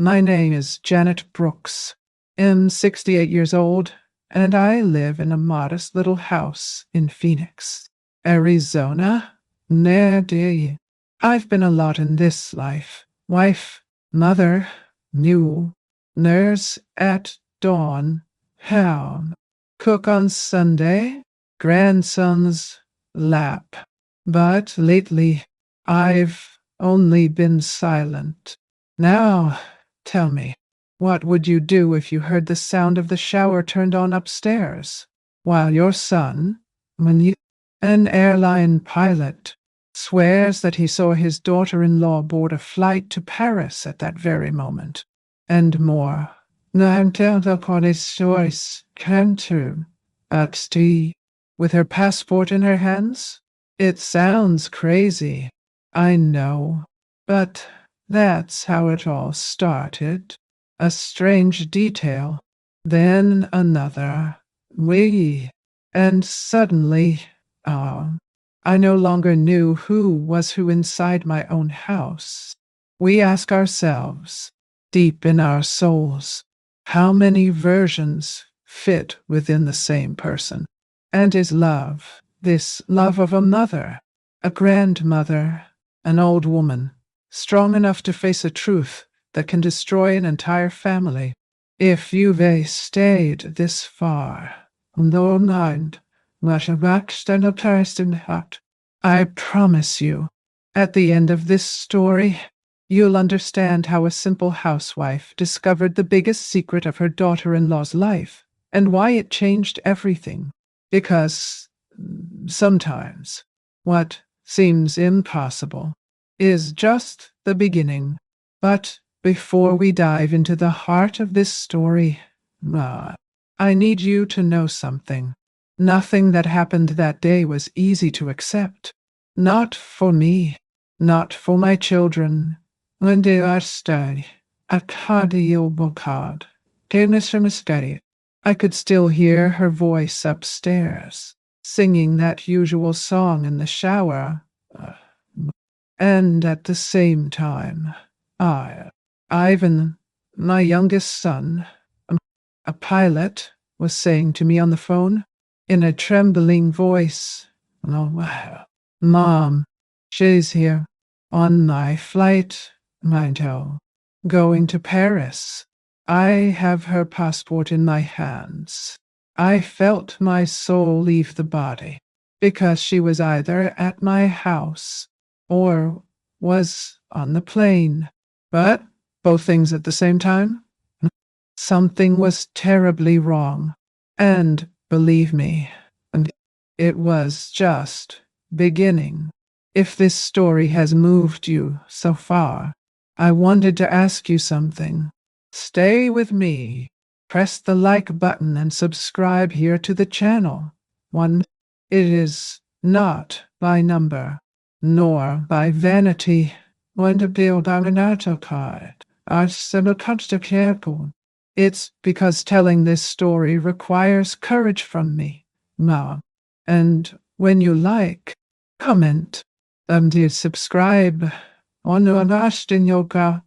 My name is Janet Brooks. I'm 68 years old, and I live in a modest little house in Phoenix, Arizona. Nah, dear you. I've been a lot in this life. Wife, mother, mule, nurse at dawn, hound, cook on Sunday, grandson's lap. But lately, I've only been silent. Now, tell me, what would you do if you heard the sound of the shower turned on upstairs, while your son, when you, an airline pilot, swears that he saw his daughter-in-law board a flight to Paris at that very moment, and more? Until the police choice came to at sea, with her passport in her hands? It sounds crazy, I know, but that's how it all started. A strange detail, then another. And suddenly, I no longer knew who was who inside my own house. We ask ourselves, deep in our souls, how many versions fit within the same person? And is love, this love of a mother, a grandmother, an old woman, strong enough to face a truth that can destroy an entire family? If you've stayed this far, no mind, much of and a person heart, I promise you, at the end of this story, you'll understand how a simple housewife discovered the biggest secret of her daughter-in-law's life, and why it changed everything. Because sometimes what seems impossible is just the beginning. But before we dive into the heart of this story, I need you to know something. Nothing that happened that day was easy to accept. Not for me, not for my children. When they are stay, a cardio card. I could still hear her voice upstairs, singing that usual song in the shower. And at the same time, Ivan, my youngest son, a pilot, was saying to me on the phone, in a trembling voice, "Oh, Mom, she's here, on my flight, going to Paris. I have her passport in my hands." I felt my soul leave the body, because she was either at my house or was on the plane. But both things at the same time? Something was terribly wrong. And believe me, it was just beginning. If this story has moved you so far, I wanted to ask you something. Stay with me. Press the like button and subscribe here to the channel. It is not by number, nor by vanity. When to build on an autocard, it's because telling this story requires courage from me, Mom. And when you like, comment, and subscribe on in yoga,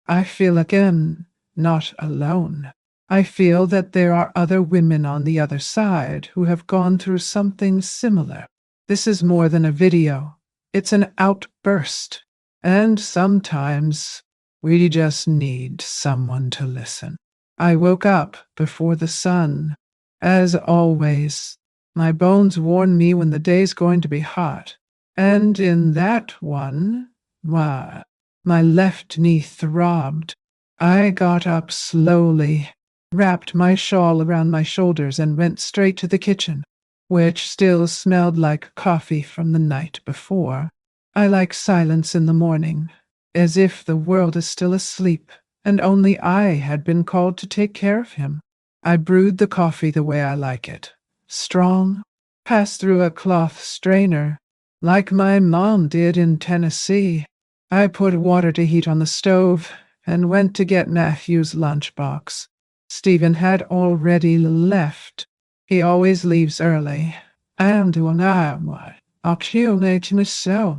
I feel again not alone. I feel that there are other women on the other side who have gone through something similar. This is more than a video. It's an outburst. And sometimes we just need someone to listen. I woke up before the sun. As always, my bones warn me when the day's going to be hot. And in that one, my left knee throbbed. I got up slowly, wrapped my shawl around my shoulders, and went straight to the kitchen, which still smelled like coffee from the night before. I like silence in the morning, as if the world is still asleep, and only I had been called to take care of him. I brewed the coffee the way I like it, strong, passed through a cloth strainer, like my mom did in Tennessee. I put water to heat on the stove, and went to get Matthew's lunchbox. Stephen had already left. He always leaves early. And when I'll kill myself.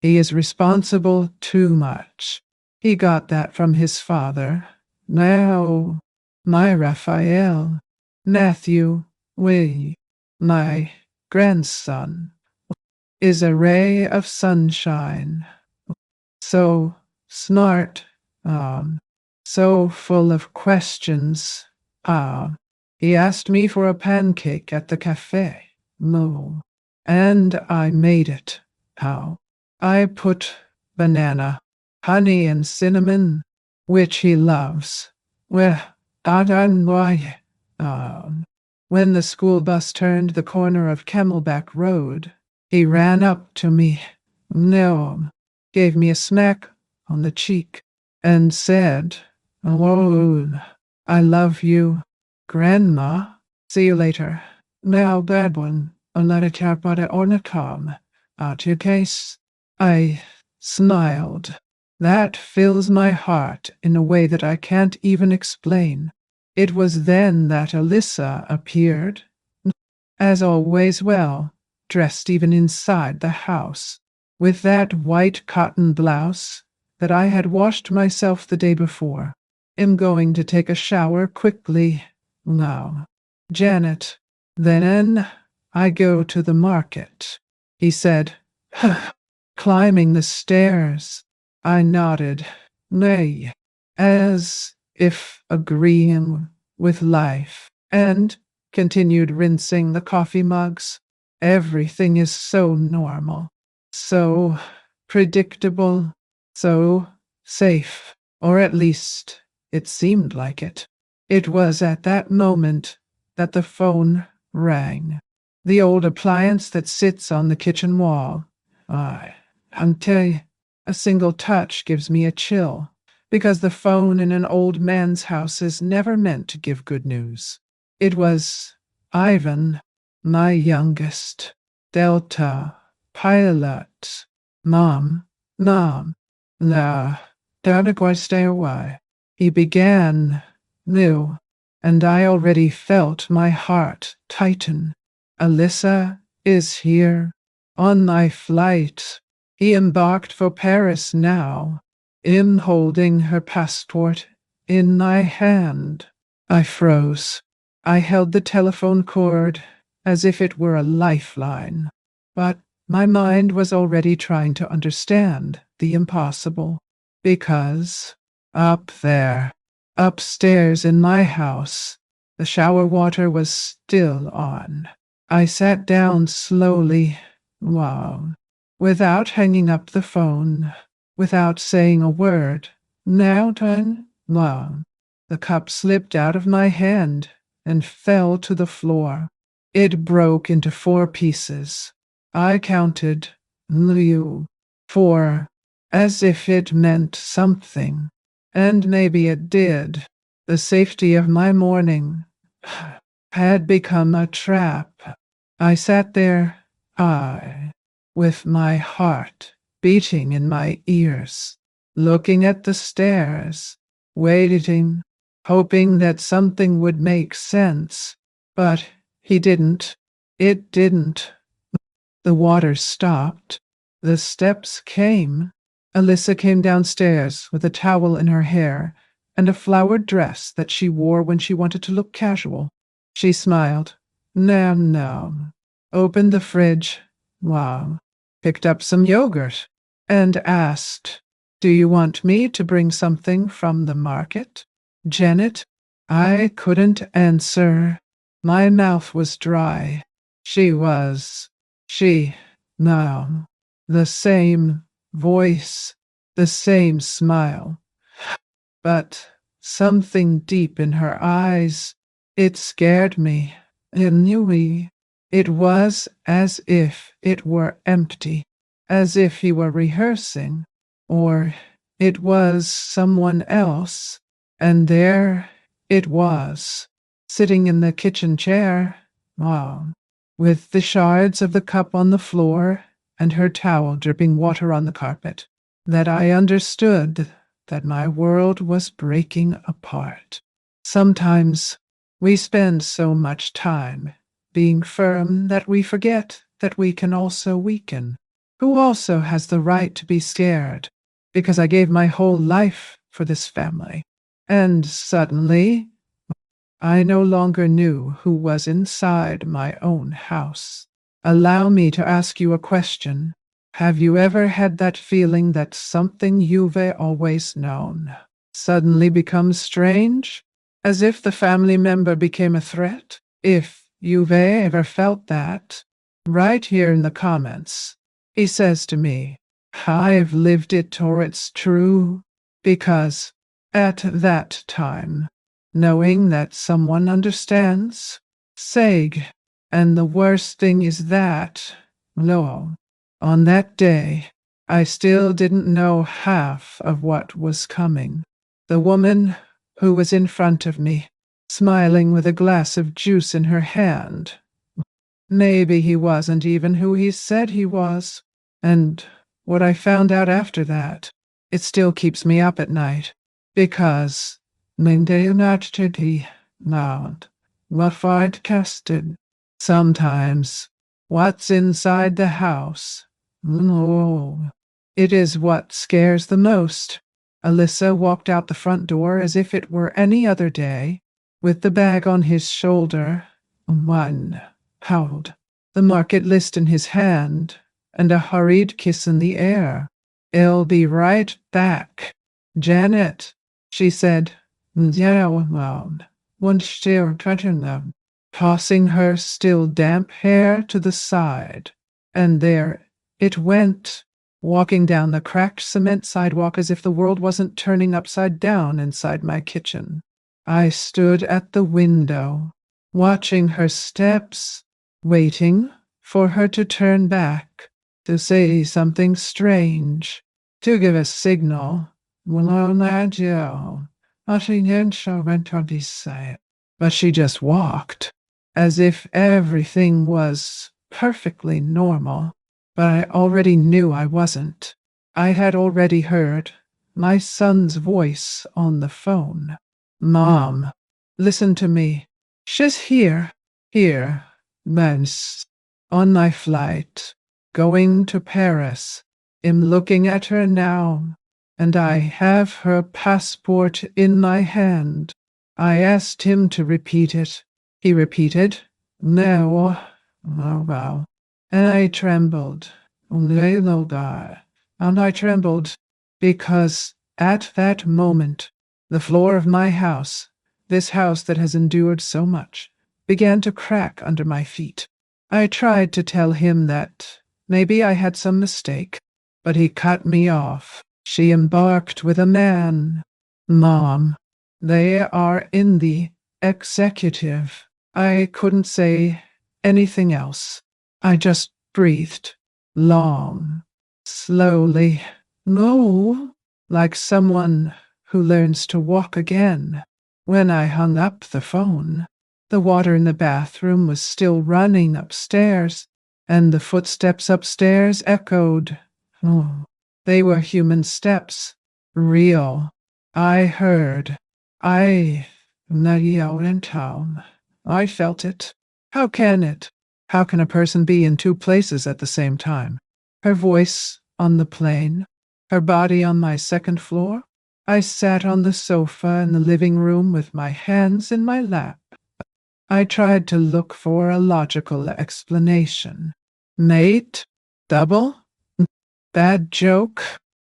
He is responsible too much. He got that from his father. Now, my Raphael, Matthew, my grandson, is a ray of sunshine. So smart, so full of questions. He asked me for a pancake at the cafe. No. And I made it. How? I put banana, honey, and cinnamon, which he loves. Well, I don't know why. When the school bus turned the corner of Camelback Road, he ran up to me, no, gave me a smack on the cheek, and said, "Oh, I love you, Grandma. See you later. Now, bad one, another carpata ornicom. Out your case." I smiled. That fills my heart in a way that I can't even explain. It was then that Alyssa appeared, as always, well dressed even inside the house, with that white cotton blouse that I had washed myself the day before. Am going to take a shower quickly now, Janet. Then I go to the market, he said, climbing the stairs. I nodded, nay, as if agreeing with life, and continued rinsing the coffee mugs. Everything is so normal, so predictable, so safe, or at least it seemed like it. It was at that moment that the phone rang. The old appliance that sits on the kitchen wall. I'll tell you, a single touch gives me a chill, because the phone in an old man's house is never meant to give good news. It was Ivan, my youngest, Delta pilot. Mom, nah, don't quite stay away. He began, new, and I already felt my heart tighten. Alyssa is here, on my flight. He embarked for Paris now, in holding her passport in my hand. I froze. I held the telephone cord as if it were a lifeline, but my mind was already trying to understand the impossible, because up there, upstairs in my house, the shower water was still on. I sat down slowly, without hanging up the phone, without saying a word. Now, the cup slipped out of my hand and fell to the floor. It broke into 4 pieces. I counted, 4, as if it meant something. And maybe it did. The safety of my morning had become a trap. I sat there, with my heart beating in my ears, looking at the stairs, waiting, hoping that something would make sense. But he didn't. It didn't. The water stopped. The steps came. Alyssa came downstairs with a towel in her hair and a flowered dress that she wore when she wanted to look casual. She smiled. No. Opened the fridge. Picked up some yogurt and asked, "Do you want me to bring something from the market?" Janet, I couldn't answer. My mouth was dry. No, the same voice, the same smile, but something deep in her eyes. It scared me. It was as if it were empty, as if he were rehearsing, or it was someone else. And there it was, sitting in the kitchen chair, with the shards of the cup on the floor and her towel dripping water on the carpet, that I understood that my world was breaking apart. Sometimes we spend so much time being firm that we forget that we can also weaken. Who also has the right to be scared? because I gave my whole life for this family. And suddenly, I no longer knew who was inside my own house. Allow me to ask you a question. Have you ever had that feeling that something you've always known suddenly becomes strange? As if the family member became a threat? If you've ever felt that, write here in the comments. He says to me, I've lived it or it's true. Because at that time, knowing that someone understands, Seg, and the worst thing is that, lo, on that day, I still didn't know half of what was coming. The woman who was in front of me, smiling with a glass of juice in her hand. Maybe he wasn't even who he said he was. And what I found out after that, it still keeps me up at night. Because not what I'd casted. Sometimes what's inside the house, no, it is what scares the most. Alyssa walked out the front door as if it were any other day, with the bag on his shoulder, one howled, the market list in his hand, and a hurried kiss in the air. I'll be right back. Janet, she said, tossing her still damp hair to the side. And there it went, walking down the cracked cement sidewalk as if the world wasn't turning upside down inside my kitchen. I stood at the window, watching her steps, waiting for her to turn back, to say something strange, to give a signal. But she just walked, as if everything was perfectly normal. But I already knew I wasn't. I had already heard my son's voice on the phone. Mom, listen to me. She's here, Mens, on my flight, going to Paris. I'm looking at her now, and I have her passport in my hand. I asked him to repeat it. He repeated, No, wow. And I trembled. And I trembled because at that moment, the floor of my house, this house that has endured so much, began to crack under my feet. I tried to tell him that maybe I had some mistake, but he cut me off. She embarked with a man. Mom, they are in the executive. I couldn't say anything else. I just breathed. Long. Slowly. No. Like someone who learns to walk again. When I hung up the phone, the water in the bathroom was still running upstairs, and the footsteps upstairs echoed. Oh, they were human steps. Real. I heard. I felt it. How can it? How can a person be in two places at the same time? Her voice on the plane, her body on my second floor. I sat on the sofa in the living room with my hands in my lap. I tried to look for a logical explanation. Mate? Double? Bad joke?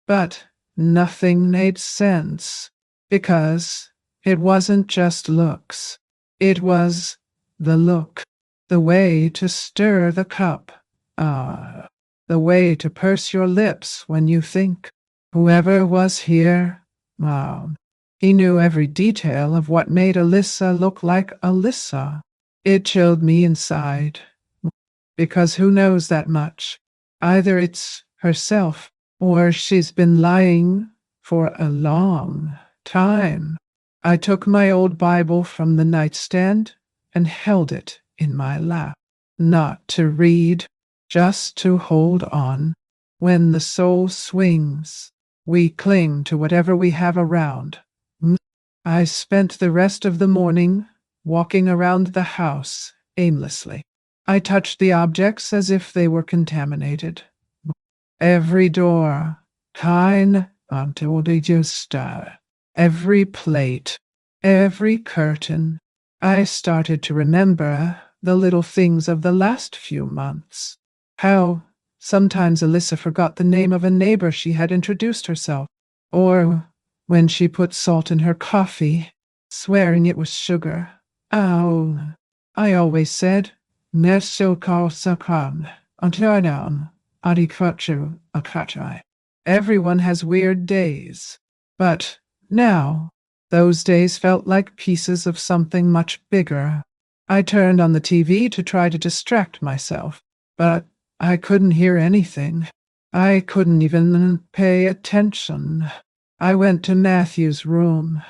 But nothing made sense, because it wasn't just looks. It was the look, the way to stir the cup, the way to purse your lips when you think. Whoever was here, he knew every detail of what made Alyssa look like Alyssa. It chilled me inside, because who knows that much? Either it's herself, or she's been lying for a long time. I took my old Bible from the nightstand and held it in my lap. Not to read, just to hold on. When the soul swings, we cling to whatever we have around. I spent the rest of the morning walking around the house aimlessly. I touched the objects as if they were contaminated. Every door, until they just every plate, every curtain. I started to remember the little things of the last few months. How sometimes Alyssa forgot the name of a neighbor she had introduced herself, or when she put salt in her coffee, swearing it was sugar. Oh, I always said, Neso Sakan, Antianam, Adikvachu, Akatai. Everyone has weird days. But now, those days felt like pieces of something much bigger. I turned on the TV to try to distract myself, but I couldn't hear anything. I couldn't even pay attention. I went to Matthew's room.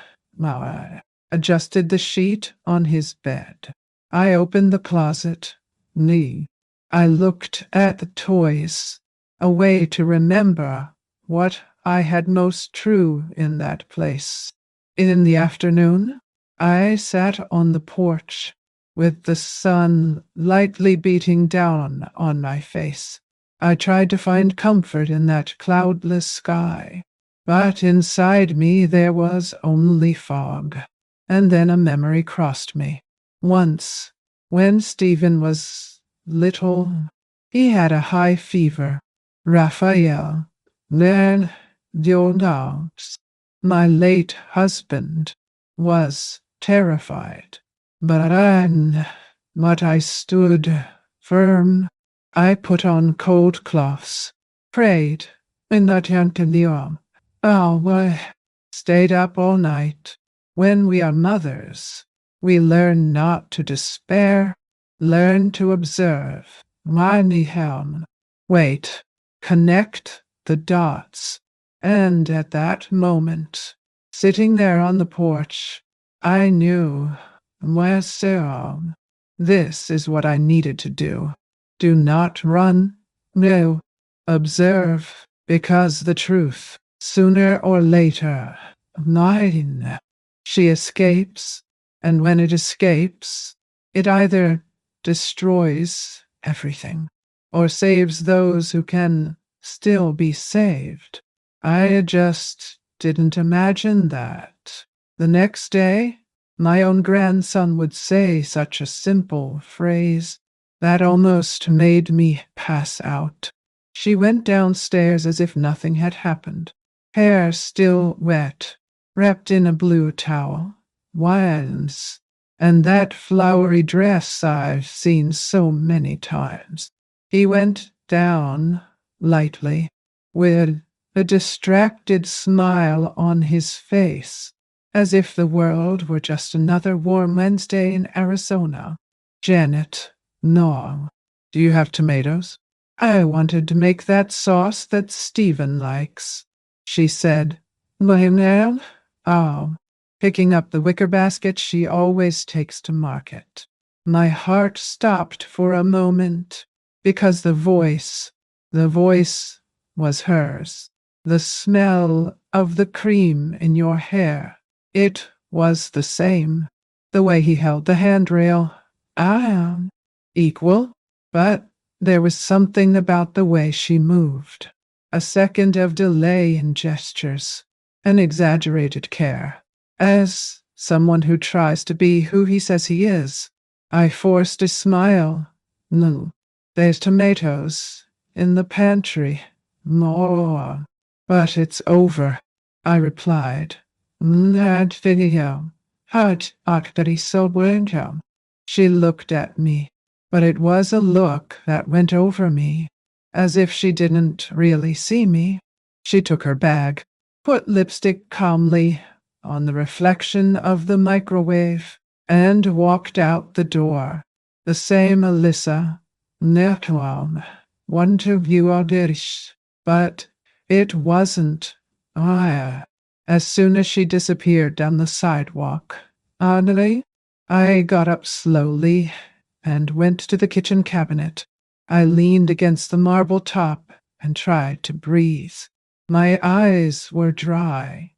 I adjusted the sheet on his bed. I opened the closet. I looked at the toys, a way to remember what I had most true in that place. In the afternoon, I sat on the porch with the sun lightly beating down on my face. I tried to find comfort in that cloudless sky, but inside me there was only fog. And then a memory crossed me. Once, when Stephen was little, he had a high fever. Raphael, then Dionas, my late husband, was terrified. But I stood firm. I put on cold cloths, prayed, and attended the I stayed up all night. When we are mothers, we learn not to despair, learn to observe. Meine Herren, wait, connect the dots. And at that moment, sitting there on the porch, I knew, this is what I needed to do. Do not run, no, observe, because the truth, sooner or later, mine, she escapes, and when it escapes, it either destroys everything or saves those who can still be saved. I just didn't imagine that. The next day, my own grandson would say such a simple phrase that almost made me pass out. She went downstairs as if nothing had happened, hair still wet, wrapped in a blue towel. Once, and that flowery dress I've seen so many times. He went down lightly, with a distracted smile on his face, as if the world were just another warm Wednesday in Arizona. Janet, no. Do you have tomatoes? I wanted to make that sauce that Stephen likes, she said. Lionel? Oh, picking up the wicker basket she always takes to market. My heart stopped for a moment, because the voice was hers. The smell of the cream in your hair, it was the same. The way he held the handrail, equal, but there was something about the way she moved. A second of delay in gestures, an exaggerated care. As someone who tries to be who he says he is, I forced a smile. No, there's tomatoes in the pantry. More. But it's over, I replied. That video. Hard actari so winter. She looked at me, but it was a look that went over me, as if she didn't really see me. She took her bag, put lipstick calmly on the reflection of the microwave, and walked out the door. The same Alyssa. Netwam. One to view Alderish. But it wasn't. As soon as she disappeared down the sidewalk, oddly, I got up slowly and went to the kitchen cabinet. I leaned against the marble top and tried to breathe. My eyes were dry,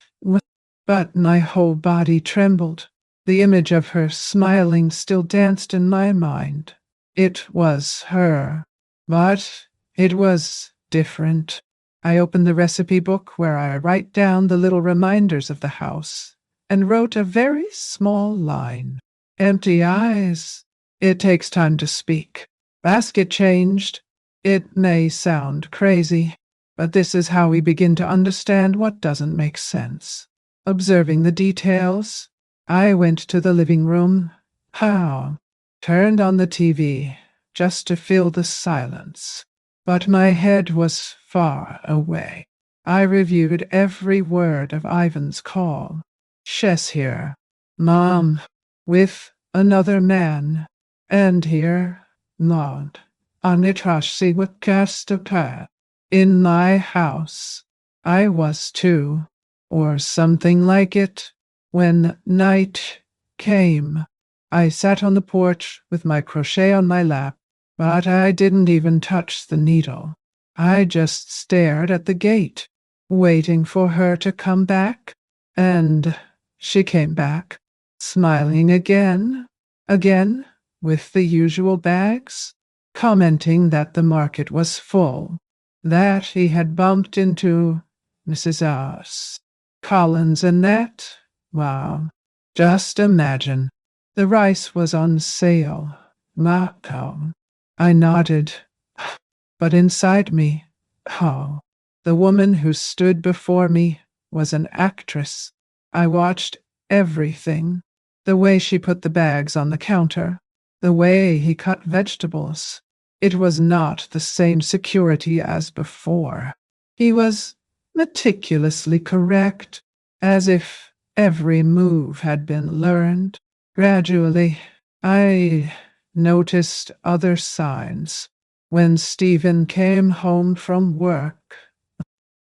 but my whole body trembled. The image of her smiling still danced in my mind. It was her, but it was different. I opened the recipe book where I write down the little reminders of the house and wrote a very small line. Empty eyes. It takes time to speak. Basket changed. It may sound crazy, but this is how we begin to understand what doesn't make sense. Observing the details, I went to the living room. How? Turned on the TV just to fill the silence. But my head was far away. I reviewed every word of Ivan's call. Shess here. Mom. With another man. And here. Not. Anitrashi Wakastaka. In my house. I was too. Or something like it. When night came, I sat on the porch with my crochet on my lap, but I didn't even touch the needle. I just stared at the gate, waiting for her to come back. And she came back, smiling again, with the usual bags, commenting that the market was full, that he had bumped into Mrs. S. Collins and that. Wow. Just imagine. The rice was on sale. Macao. I nodded. But inside me, oh, the woman who stood before me was an actress. I watched everything. The way she put the bags on the counter. The way he cut vegetables. It was not the same security as before. He was meticulously correct, as if every move had been learned. Gradually, I noticed other signs. When Stephen came home from work,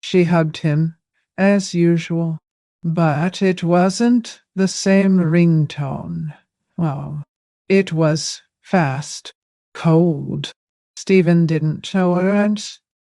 she hugged him, as usual, but it wasn't the same ringtone. Oh, it was fast, cold. Stephen didn't know her, and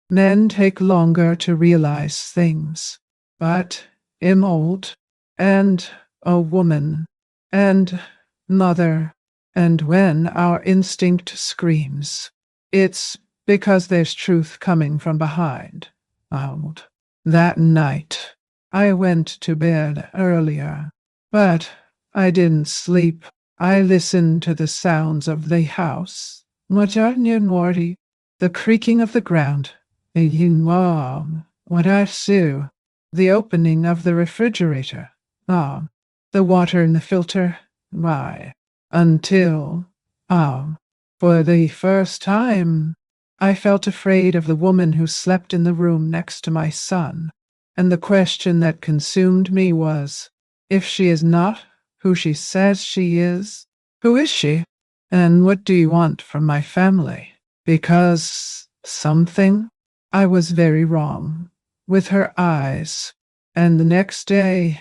men take longer to realize things. But I'm old, and a woman, and mother, and when our instinct screams, it's because there's truth coming from behind. Out. That night, I went to bed earlier, but I didn't sleep. I listened to the sounds of the house. What are you, Morty? The creaking of the ground. What I see. The opening of the refrigerator. Ah, the water in the filter. Why? Until, for the first time, I felt afraid of the woman who slept in the room next to my son, and the question that consumed me was, if she is not who she says she is, who is she? And what do you want from my family? Because something? I was very wrong. With her eyes. And the next day,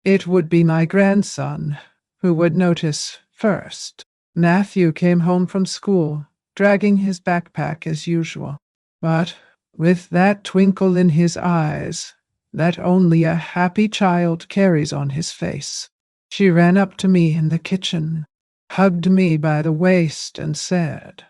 it would be my grandson who would notice first. Matthew came home from school, dragging his backpack as usual, but with that twinkle in his eyes that only a happy child carries on his face. She ran up to me in the kitchen, hugged me by the waist, and said,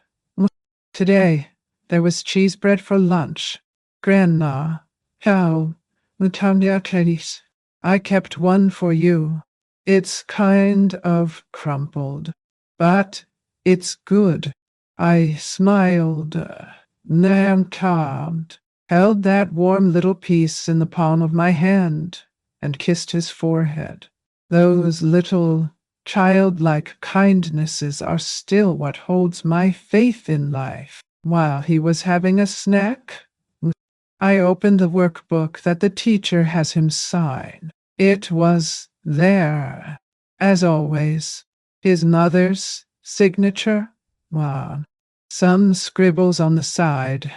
"Today there was cheese bread for lunch. Grandma, how, Latanya Cadis, I kept one for you. It's kind of crumpled, but it's good." I smiled, calmed, held that warm little piece in the palm of my hand, and kissed his forehead. Those little childlike kindnesses are still what holds my faith in life. While he was having a snack, I opened the workbook that the teacher has him sign. It was there, as always, his mother's signature. Some scribbles on the side.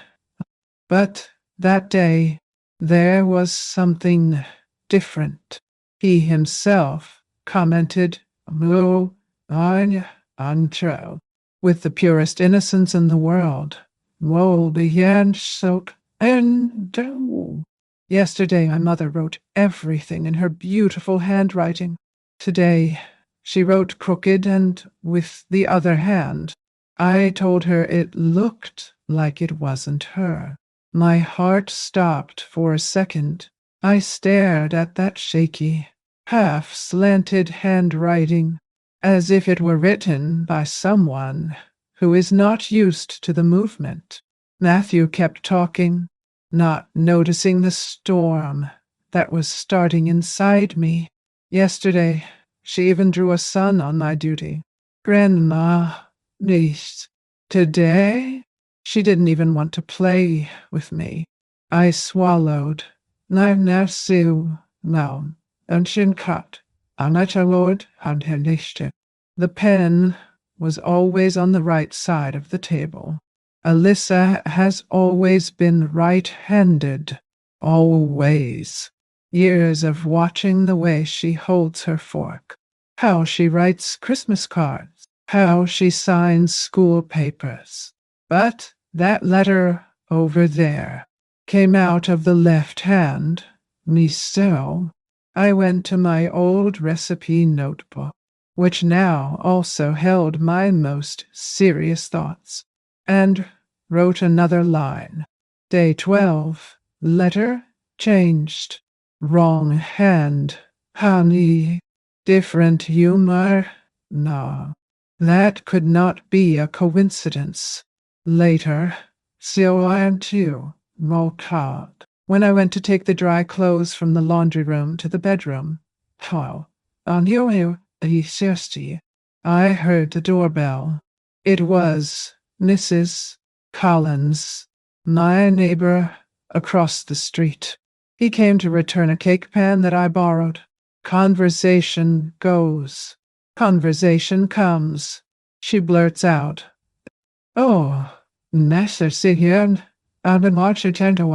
But that day, there was something different. He himself commented, "Mo, Antro," with the purest innocence in the world. Mo, began soak and do. Yesterday, my mother wrote everything in her beautiful handwriting. Today, she wrote crooked and with the other hand. I told her it looked like it wasn't her. My heart stopped for a second. I stared at that shaky, half-slanted handwriting, as if it were written by someone who is not used to the movement. Matthew kept talking, not noticing the storm that was starting inside me. Yesterday, she even drew a sun on my duty. Grandma, niece. Today, she didn't even want to play with me. I swallowed. Nasu, now, and cut. Anachalord and Helishte. The pen was always on the right side of the table. Alyssa has always been right-handed. Always. Years of watching the way she holds her fork, how she writes Christmas cards, how she signs school papers. But that letter over there came out of the left hand. Me so. I went to my old recipe notebook, which now also held my most serious thoughts, and wrote another line. Day 12, letter changed. Wrong hand, honey. Different humor. No, that could not be a coincidence. Later, so I am too, Mokad. When I went to take the dry clothes from the laundry room to the bedroom, on your I heard the doorbell. It was Mrs. Collins, my neighbor across the street. He came to return a cake pan that I borrowed. Conversation goes. Conversation comes. She blurts out, "Oh, Nasser Sihian, I've been watching Tender.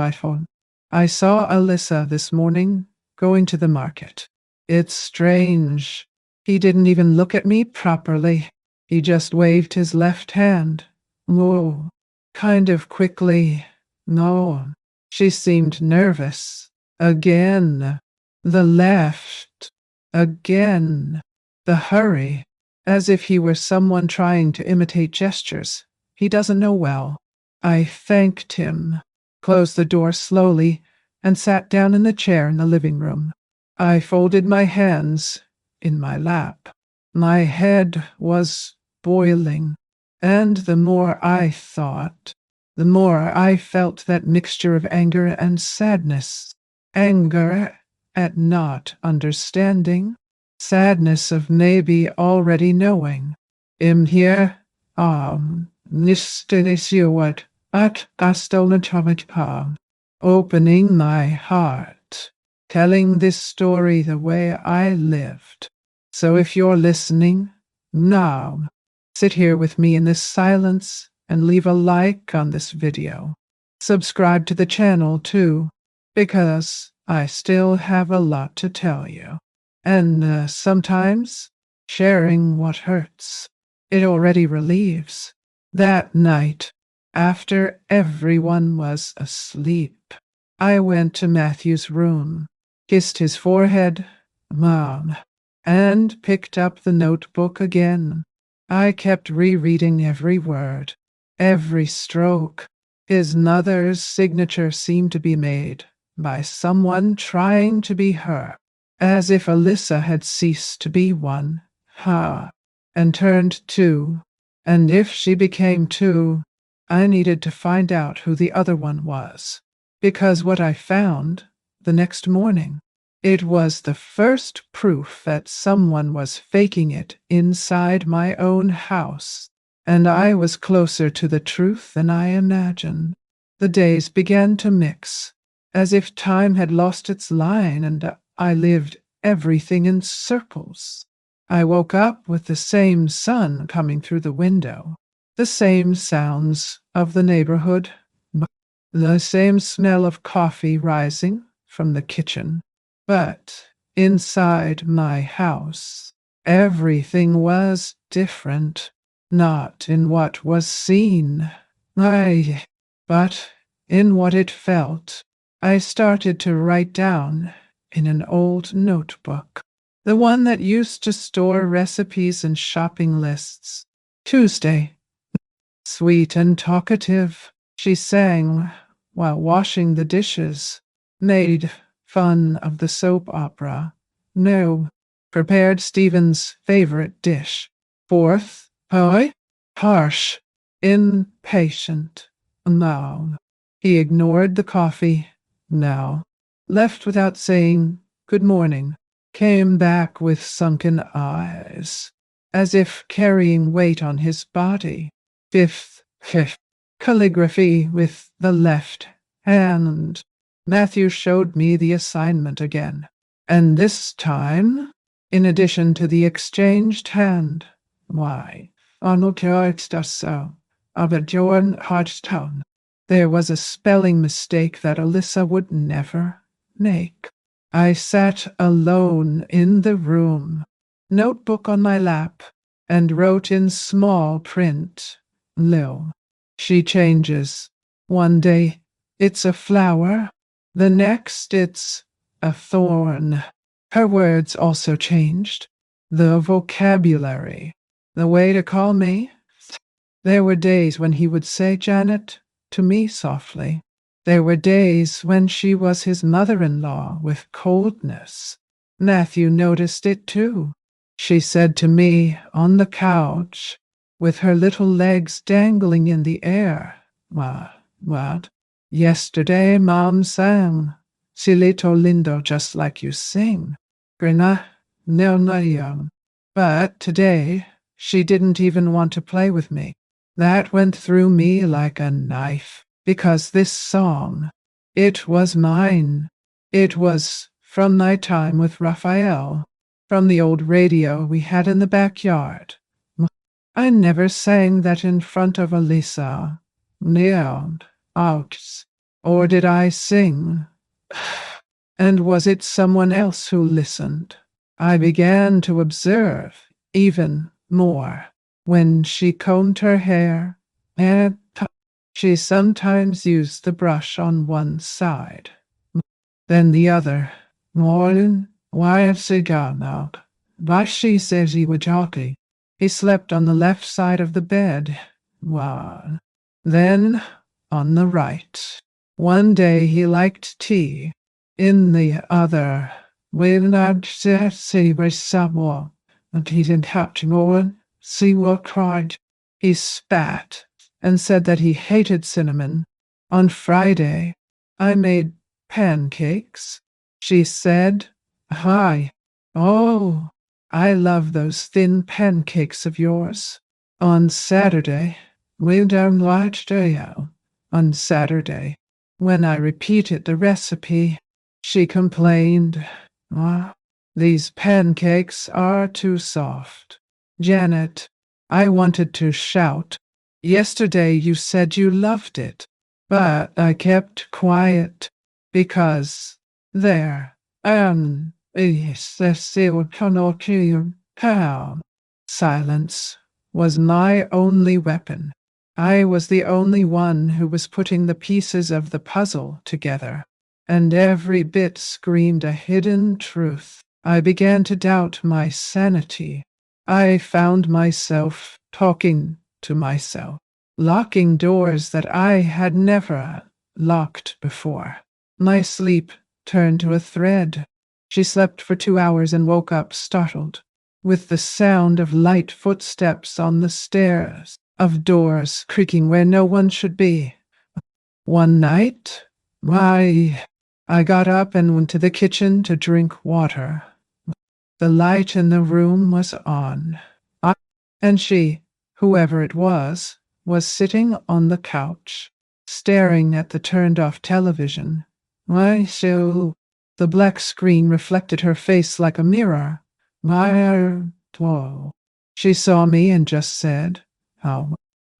I saw Alyssa this morning going to the market. It's strange. He didn't even look at me properly. He just waved his left hand. Whoa, kind of quickly. No, she seemed nervous. Again. The left. Again. The hurry. As if he were someone trying to imitate gestures he doesn't know well. I thanked him, closed the door slowly, and sat down in the chair in the living room. I folded my hands in my lap. My head was boiling, and the more I thought, the more I felt that mixture of anger and sadness. Anger at not understanding, sadness of maybe already knowing. Here, Nistedisiwat at Astolnatomachpam, opening my heart, telling this story the way I lived. So if you're listening, now, sit here with me in this silence and leave a like on this video. Subscribe to the channel too, because I still have a lot to tell you. And sometimes, sharing what hurts, it already relieves. That night, after everyone was asleep, I went to Matthew's room, kissed his forehead, Mom, and picked up the notebook again. I kept rereading every word, every stroke. His mother's signature seemed to be made by someone trying to be her, as if Alyssa had ceased to be one, and turned two. And if she became two, I needed to find out who the other one was. Because what I found the next morning, it was the first proof that someone was faking it inside my own house. And I was closer to the truth than I imagined. The days began to mix, as if time had lost its line and I lived everything in circles. I woke up with the same sun coming through the window, the same sounds of the neighborhood, the same smell of coffee rising from the kitchen. But inside my house, everything was different, not in what was seen, but in what it felt. I started to write down in an old notebook, the one that used to store recipes and shopping lists. Tuesday. Sweet and talkative, she sang while washing the dishes, made fun of the soap opera. No, prepared Stephen's favorite dish. Fourth, poi, harsh, impatient. No. He ignored the coffee. No. Left without saying good morning. Came back with sunken eyes, as if carrying weight on his body. Fifth, calligraphy with the left hand. Matthew showed me the assignment again. And this time, in addition to the exchanged hand, why, Arnold does so, of a Joan Hodgetown. There was a spelling mistake that Alyssa would never make. I sat alone in the room, notebook on my lap, and wrote in small print, Lil. She changes. One day it's a flower, the next it's a thorn. Her words also changed. The vocabulary, the way to call me. There were days when he would say Janet to me softly. There were days when she was his mother-in-law with coldness. Matthew noticed it too. She said to me on the couch, with her little legs dangling in the air, What? Yesterday Mom sang, Silito lindo, just like you sing. Grina, no young. But today, she didn't even want to play with me. That went through me like a knife. Because this song, it was mine. It was from my time with Raphael, from the old radio we had in the backyard. I never sang that in front of Elisa. Neon, out. Or did I sing? And was it someone else who listened? I began to observe even more. When she combed her hair, and she sometimes used the brush on one side, then the other. Morning, why have she gone out? Why she says he was jockey. He slept on the left side of the bed. One. Then on the right. One day he liked tea. In the other, when I'd say was someone, and he didn't have to go see what cried. He spat and said that he hated cinnamon. On Friday, I made pancakes. She said, Hi. Oh, I love those thin pancakes of yours. On Saturday, we don't watch Dale. On Saturday, when I repeated the recipe, she complained, these pancakes are too soft. Janet, I wanted to shout. Yesterday you said you loved it, but I kept quiet because silence was my only weapon. I was the only one who was putting the pieces of the puzzle together, and every bit screamed a hidden truth. I began to doubt my sanity. I found myself talking to myself, locking doors that I had never locked before. My sleep turned to a thread. She slept for 2 hours and woke up startled, with the sound of light footsteps on the stairs, of doors creaking where no one should be. One night, I got up and went to the kitchen to drink water. The light in the room was on. And she, whoever it was sitting on the couch, staring at the turned-off television. The black screen reflected her face like a mirror. She saw me and just said,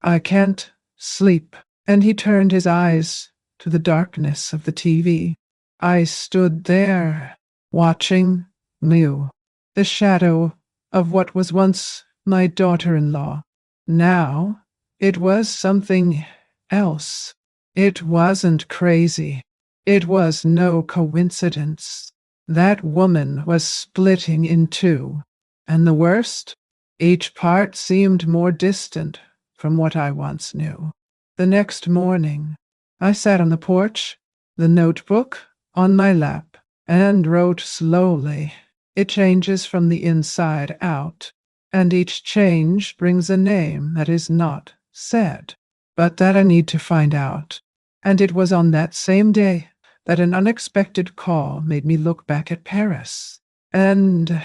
I can't sleep. And he turned his eyes to the darkness of the TV. I stood there, watching Liu, the shadow of what was once my daughter-in-law. Now, it was something else. It wasn't crazy. It was no coincidence. That woman was splitting in two. And the worst, each part seemed more distant from what I once knew. The next morning, I sat on the porch, the notebook on my lap, and wrote slowly. It changes from the inside out, and each change brings a name that is not said, but that I need to find out. And it was on that same day that an unexpected call made me look back at Paris, and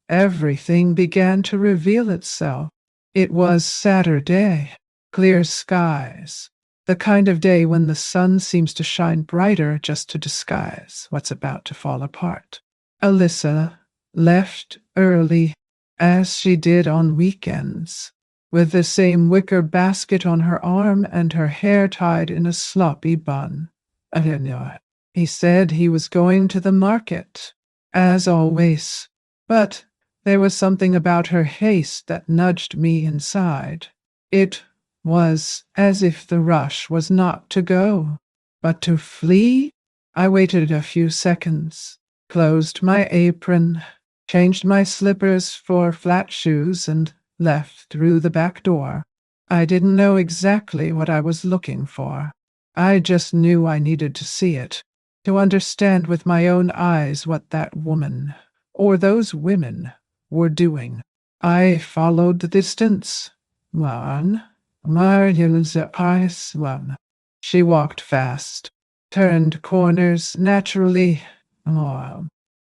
everything began to reveal itself. It was Saturday, clear skies, the kind of day when the sun seems to shine brighter just to disguise what's about to fall apart. Alyssa left early, as she did on weekends, with the same wicker basket on her arm and her hair tied in a sloppy bun. I didn't know it. He said he was going to the market, as always, but there was something about her haste that nudged me inside. It was as if the rush was not to go, but to flee. I waited a few seconds, closed my apron, changed my slippers for flat shoes, and left through the back door. I didn't know exactly what I was looking for. I just knew I needed to see it, to understand with my own eyes what that woman, or those women, were doing. I followed the distance. One, Mariel's eyes, one. She walked fast, turned corners naturally,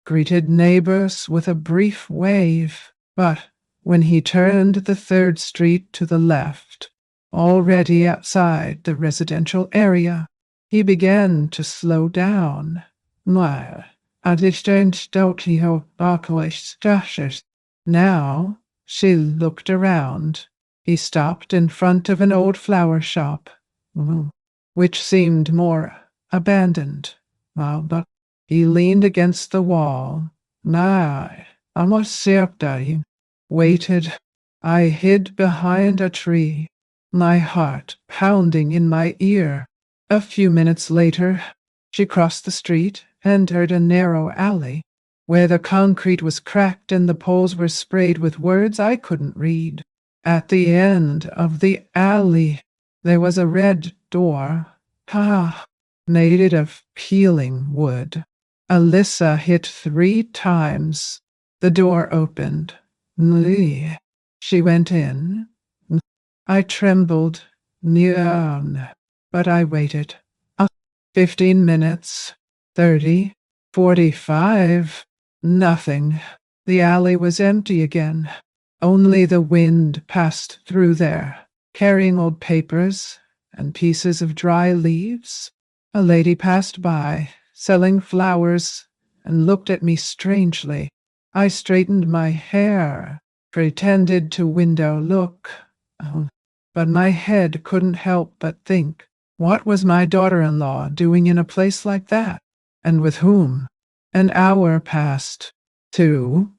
greeted neighbors with a brief wave, but when he turned the third street to the left, already outside the residential area, he began to slow down. Now she looked around. He stopped in front of an old flower shop, which seemed more abandoned. But he leaned against the wall. I almost waited. I hid behind a tree, my heart pounding in my ear. A few minutes later, she crossed the street, entered a narrow alley, where the concrete was cracked and the poles were sprayed with words I couldn't read. At the end of the alley, there was a red door, made of peeling wood. Alyssa hit 3 times. The door opened. She went in. I trembled, but I waited. 15 minutes, 30, 45, nothing. The alley was empty again. Only the wind passed through there, carrying old papers and pieces of dry leaves. A lady passed by, selling flowers, and looked at me strangely. I straightened my hair, pretended to window look, but my head couldn't help but think, what was my daughter-in-law doing in a place like that? And with whom? An hour passed. 2.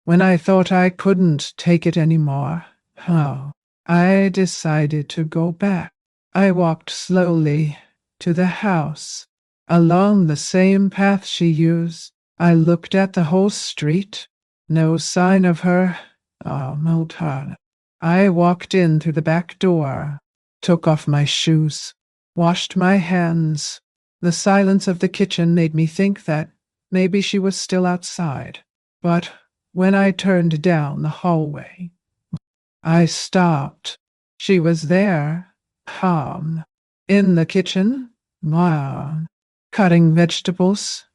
When I thought I couldn't take it anymore, I decided to go back. I walked slowly to the house, along the same path she used. I looked at the whole street. No sign of her. No time. I walked in through the back door, took off my shoes, washed my hands. The silence of the kitchen made me think that maybe she was still outside. But when I turned down the hallway, I stopped. She was there, calm, in the kitchen, cutting vegetables,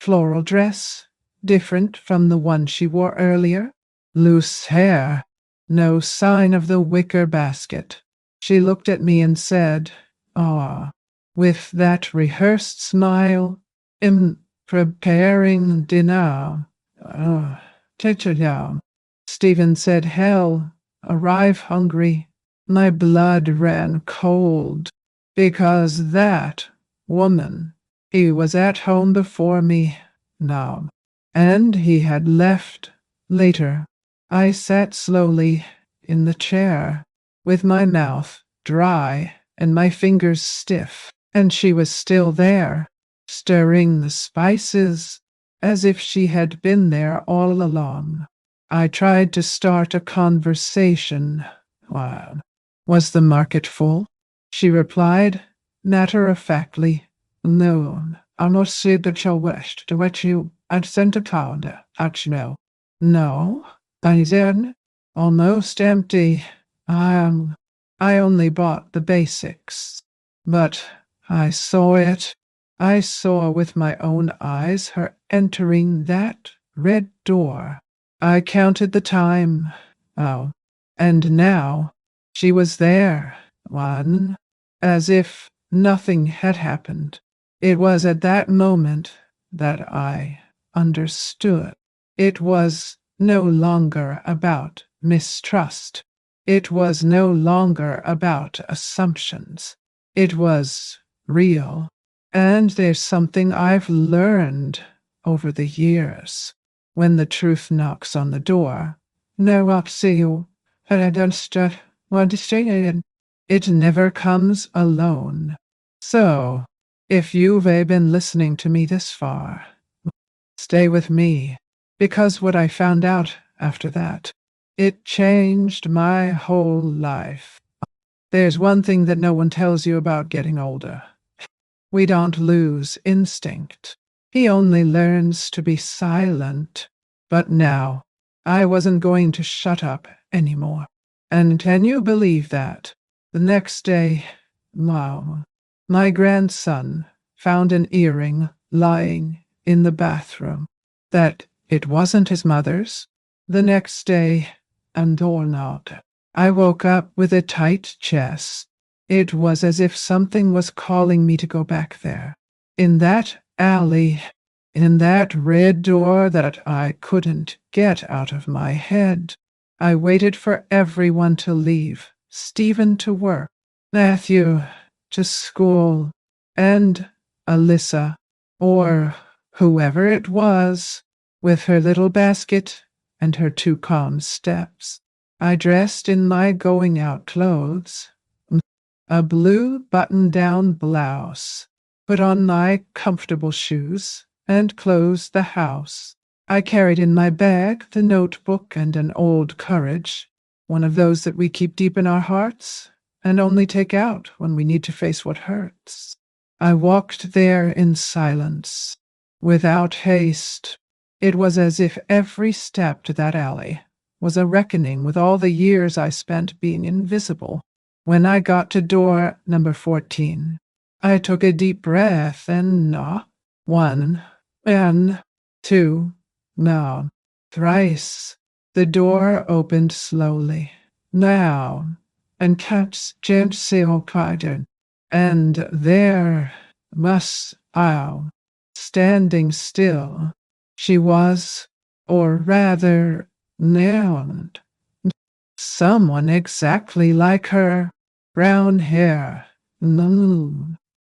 floral dress, different from the one she wore earlier, loose hair, no sign of the wicker basket. She looked at me and said, with that rehearsed smile, preparing dinner. Stephen said, hell, arrive hungry. My blood ran cold, because that woman, he was at home before me now, and he had left later. I sat slowly in the chair, with my mouth dry and my fingers stiff, and she was still there, stirring the spices, as if she had been there all along. I tried to start a conversation. Was the market full? She replied, matter-of-factly, "No, I'm not said that you wished to what you had sent a card at you. No, I didn't. Almost empty. I only bought the basics. But I saw it. I saw with my own eyes her entering that red door. I counted the time. Oh, and now she was there. One, as if nothing had happened. It was at that moment that I understood. It was no longer about mistrust. It was no longer about assumptions. It was real. And there's something I've learned over the years. When the truth knocks on the door, no up see you, and I don't start what to say it. It never comes alone. So, if you've been listening to me this far, stay with me, because what I found out after that, it changed my whole life. There's one thing that no one tells you about getting older. We don't lose instinct. He only learns to be silent. But now, I wasn't going to shut up anymore. And can you believe that? The next day, wow, my grandson found an earring lying in the bathroom. That it wasn't his mother's. The next day, and or not, I woke up with a tight chest. It was as if something was calling me to go back there. In that alley, in that red door that I couldn't get out of my head. I waited for everyone to leave. Stephen to work, Matthew to school, and Alyssa, or whoever it was, with her little basket and her two calm steps. I dressed in my going out clothes, a blue button-down blouse, put on my comfortable shoes, and closed the house. I carried in my bag the notebook and an old courage, one of those that we keep deep in our hearts and only take out when we need to face what hurts. I walked there in silence, without haste. It was as if every step to that alley was a reckoning with all the years I spent being invisible. When I got to door number 14, I took a deep breath and knocked. 1, and 2, now, thrice. The door opened slowly. Now, and cat's gently quiet, and there must standing still. She was, or rather, nailed. Someone exactly like her. Brown hair,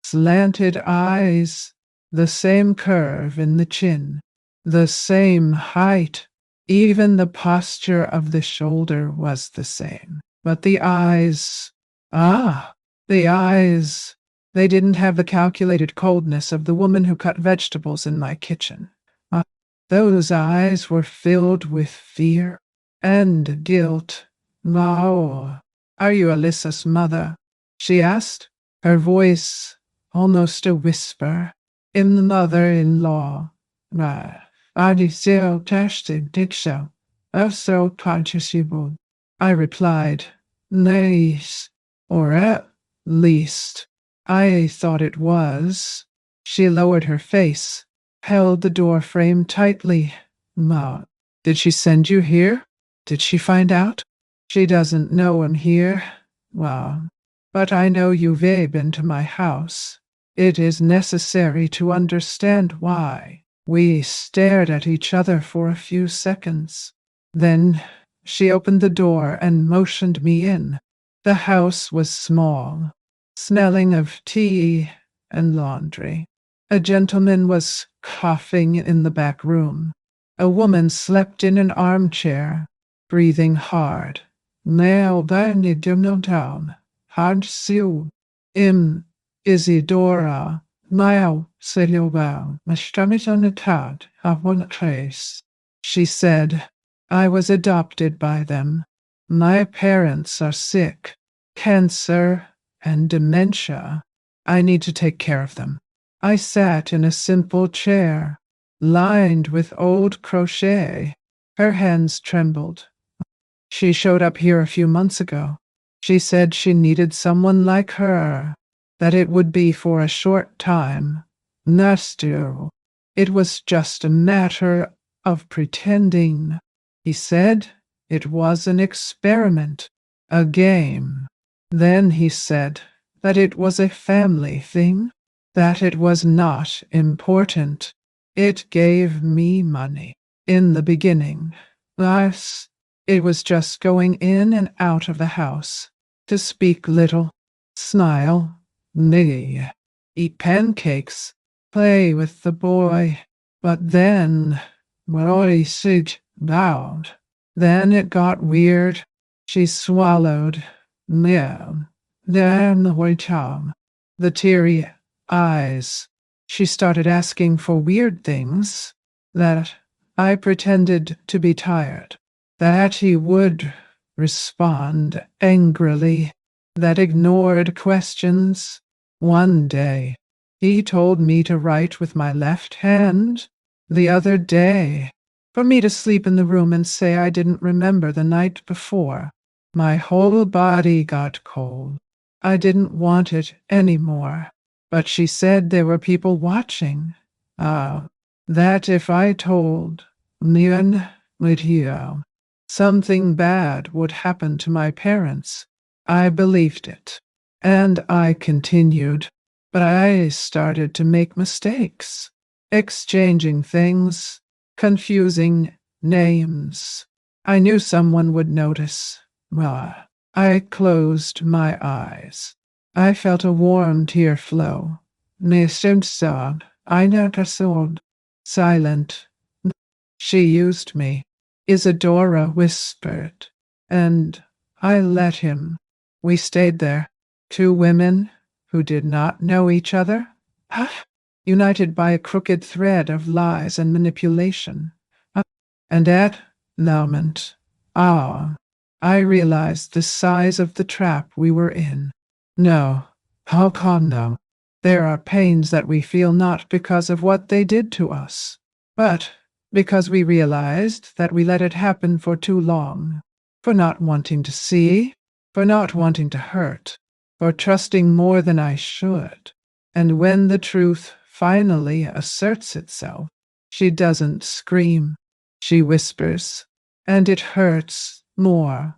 slanted eyes, the same curve in the chin, the same height. Even the posture of the shoulder was the same. But the eyes, the eyes, they didn't have the calculated coldness of the woman who cut vegetables in my kitchen. Those eyes were filled with fear and guilt. "No, are you Alyssa's mother?" she asked, her voice almost a whisper. "In the mother-in-law. I still tested Diksha. So conscious. I replied, "Nice, or at least, I thought it was." She lowered her face, held the door frame tightly. "Ma, did she send you here? Did she find out?" "She doesn't know I'm here. Well, but I know you've been to my house. It is necessary to understand why." We stared at each other for a few seconds. Then she opened the door and motioned me in. The house was small, smelling of tea and laundry. A gentleman was coughing in the back room. A woman slept in an armchair, breathing hard. "Now then, you do no down. Hard Sue. Isidora. Now, Silva, my stomach on the tad, have one trace." She said, "I was adopted by them. My parents are sick, cancer and dementia. I need to take care of them. I sat in a simple chair, lined with old crochet. Her hands trembled. She showed up here a few months ago. She said she needed someone like her, that it would be for a short time. Nasty. It was just a matter of pretending. He said it was an experiment, a game. Then he said that it was a family thing, that it was not important. It gave me money. In the beginning, yes, it was just going in and out of the house, to speak little, smile, knee, eat pancakes, play with the boy. But then, well, I said loud. Then it got weird. She swallowed. Then the white tongue, the teary eyes. She started asking for weird things that I pretended to be tired, that he would respond angrily, that ignored questions. One day, he told me to write with my left hand. The other day, for me to sleep in the room and say I didn't remember the night before. My whole body got cold. I didn't want it any more. But she said there were people watching. That if I told Nian Lidio something bad would happen to my parents. I believed it. And I continued. But I started to make mistakes, exchanging things, confusing names. I knew someone would notice. Well, I closed my eyes. I felt a warm tear flow. I never sold. Silent. She used me, Isadora whispered, and I let him. We stayed there, two women who did not know each other, united by a crooked thread of lies and manipulation. And at that moment, I realized the size of the trap we were in. No, how come no? There are pains that we feel not because of what they did to us, but because we realized that we let it happen for too long, for not wanting to see, for not wanting to hurt, for trusting more than I should. And when the truth finally asserts itself, she doesn't scream, she whispers, and it hurts more.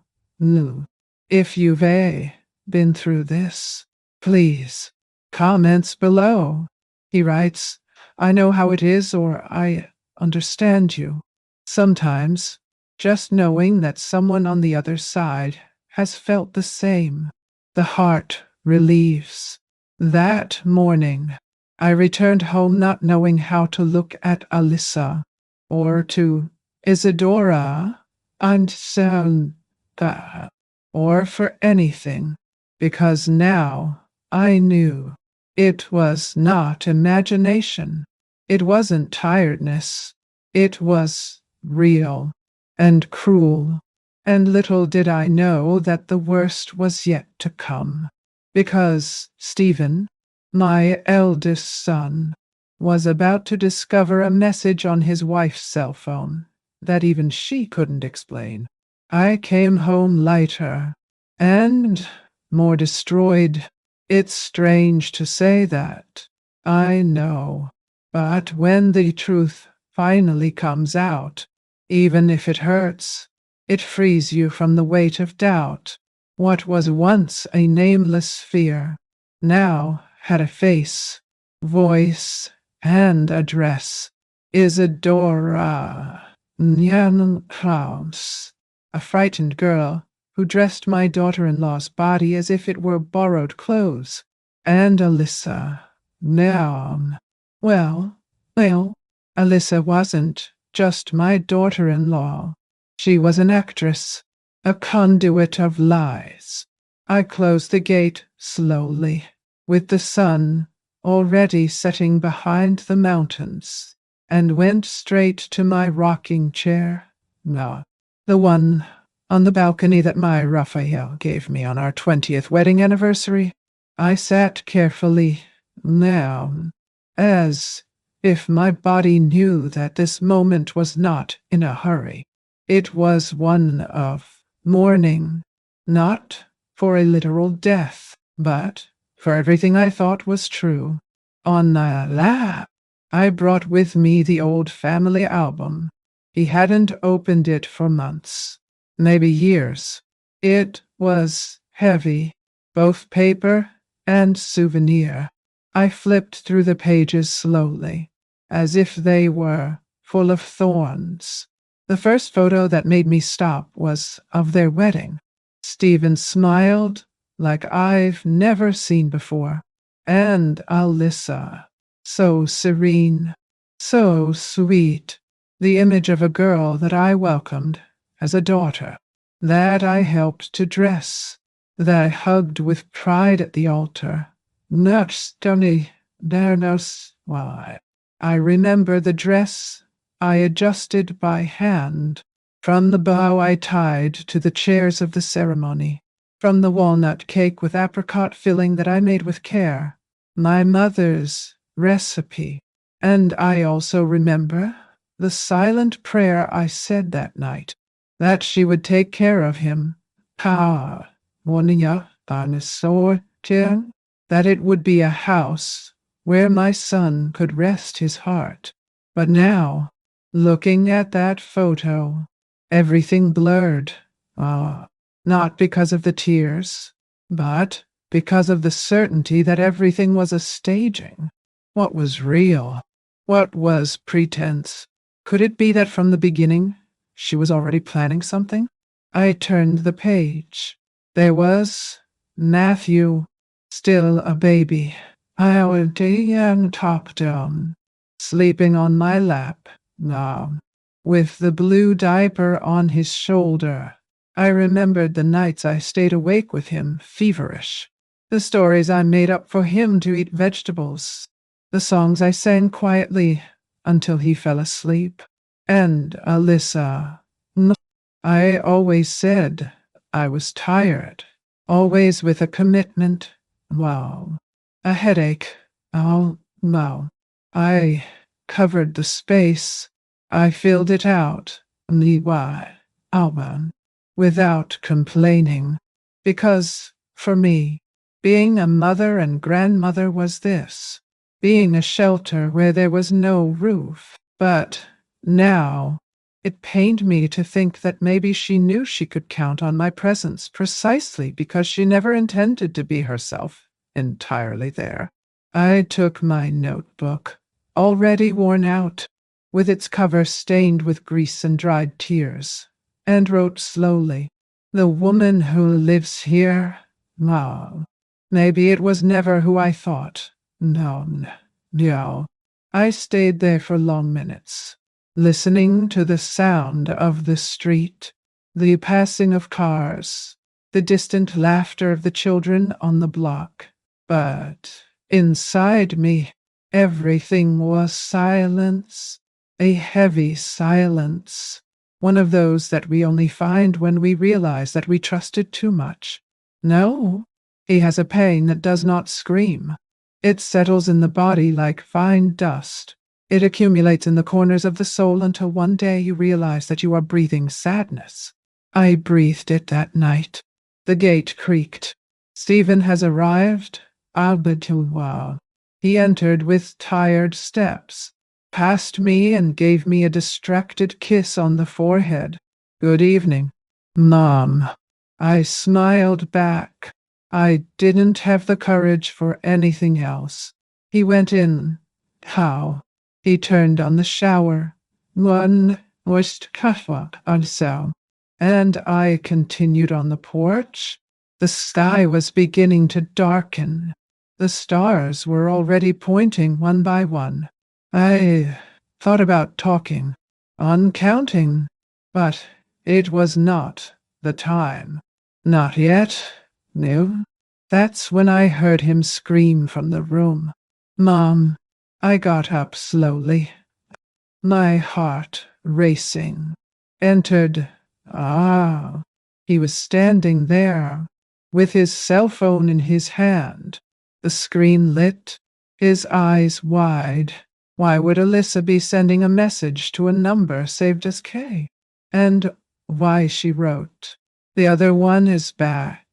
If you've been through this, please, comments below. He writes, I know how it is, or I understand you. Sometimes, just knowing that someone on the other side has felt the same, the heart relieves. That morning, I returned home not knowing how to look at Alyssa or to Isadora and Santa or for anything, because now I knew it was not imagination. It wasn't tiredness. It was real and cruel. And little did I know that the worst was yet to come, because Stephen, my eldest son, was about to discover a message on his wife's cell phone that even she couldn't explain. I came home lighter and more destroyed. It's strange to say that, I know, but when the truth finally comes out, even if it hurts, it frees you from the weight of doubt. What was once a nameless fear now had a face, voice, and address. Isadora Nyan Kraus, a frightened girl who dressed my daughter-in-law's body as if it were borrowed clothes. And Alyssa. Now, well, Alyssa wasn't just my daughter-in-law. She was an actress, a conduit of lies. I closed the gate slowly, with the sun already setting behind the mountains, and went straight to my rocking chair. No, the one on the balcony that my Raphael gave me on our 20th wedding anniversary. I sat carefully down, as if my body knew that this moment was not in a hurry. It was one of mourning, not for a literal death, but for everything I thought was true. On my lap, I brought with me the old family album. He hadn't opened it for months, maybe years. It was heavy, both paper and souvenir. I flipped through the pages slowly, as if they were full of thorns. The first photo that made me stop was of their wedding. Stephen smiled like I've never seen before, and Alyssa, so serene, so sweet, the image of a girl that I welcomed as a daughter, that I helped to dress, that I hugged with pride at the altar. Not stunning, darnos, why. I remember the dress I adjusted by hand, from the bow I tied to the chairs of the ceremony, from the walnut cake with apricot filling that I made with care, my mother's recipe. And I also remember the silent prayer I said that night, that she would take care of him. That it would be a house where my son could rest his heart. But now, looking at that photo, everything blurred. Not because of the tears, but because of the certainty that everything was a staging. What was real? What was pretense? Could it be that from the beginning she was already planning something? I turned the page. There was Matthew, still a baby, our young top down, sleeping on my lap now, with the blue diaper on his shoulder. I remembered the nights I stayed awake with him, feverish, the stories I made up for him to eat vegetables, the songs I sang quietly until he fell asleep. And Alyssa, I always said I was tired, always with a commitment. Wow. A headache. Oh, no. I covered the space. I filled it out. Alban, without complaining. Because, for me, being a mother and grandmother was this. Being a shelter where there was no roof. But now, it pained me to think that maybe she knew she could count on my presence precisely because she never intended to be herself entirely there. I took my notebook, already worn out, with its cover stained with grease and dried tears, and wrote slowly, "The woman who lives here, maybe it was never who I thought. No. I stayed there for long minutes, listening to the sound of the street, the passing of cars, the distant laughter of the children on the block. But inside me, everything was silence, a heavy silence, one of those that we only find when we realize that we trusted too much. No, he has a pain that does not scream. It settles in the body like fine dust. It accumulates in the corners of the soul until one day you realize that you are breathing sadness. I breathed it that night. The gate creaked. Stephen has arrived. Wow. He entered with tired steps, passed me and gave me a distracted kiss on the forehead. Good evening, Mom. I smiled back. I didn't have the courage for anything else. He went in. How? He turned on the shower. One was also, and I continued on the porch. The sky was beginning to darken. The stars were already pointing one by one. I thought about talking, on counting, but it was not the time. Not yet. No. That's when I heard him scream from the room. Mom. I got up slowly, my heart racing. Entered. He was standing there, with his cell phone in his hand. The screen lit, his eyes wide. Why would Alyssa be sending a message to a number saved as K? And why she wrote, "The other one is back.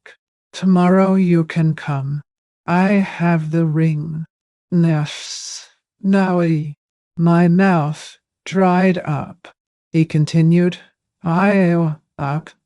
Tomorrow you can come. I have the ring." Nefs. Naui. My mouth dried up. He continued, "I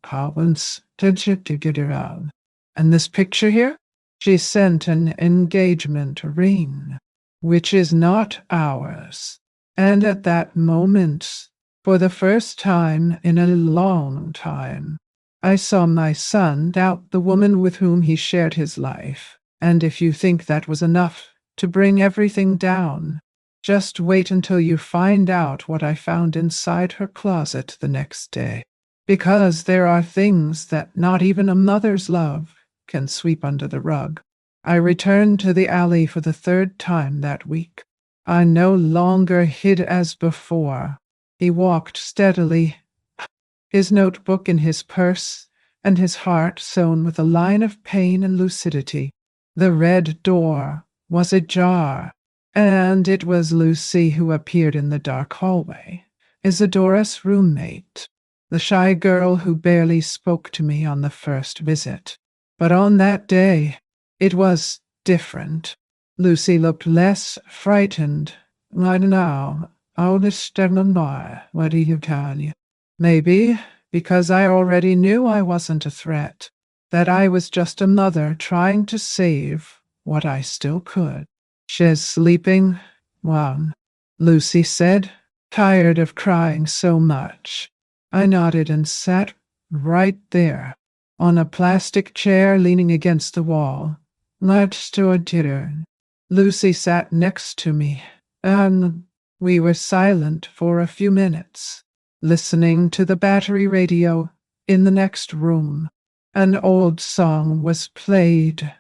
Collins, did you get around? And this picture here? She sent an engagement ring, which is not ours." And at that moment, for the first time in a long time, I saw my son doubt the woman with whom he shared his life. And if you think that was enough to bring everything down, just wait until you find out what I found inside her closet the next day. Because there are things that not even a mother's love can sweep under the rug. I returned to the alley for the third time that week. I no longer hid as before. He walked steadily, his notebook in his purse, and his heart sewn with a line of pain and lucidity. The red door was ajar, and it was Lucy who appeared in the dark hallway, Isadora's roommate, the shy girl who barely spoke to me on the first visit. But on that day, it was different. Lucy looked less frightened. "I don't know. I'll just by. What do you tell you?" Maybe because I already knew I wasn't a threat, that I was just a mother trying to save what I still could. "She's sleeping?" "Well," Lucy said, tired of crying so much. I nodded and sat right there, on a plastic chair leaning against the wall. "Let's do a dinner." Lucy sat next to me, and we were silent for a few minutes, listening to the battery radio in the next room. An old song was played,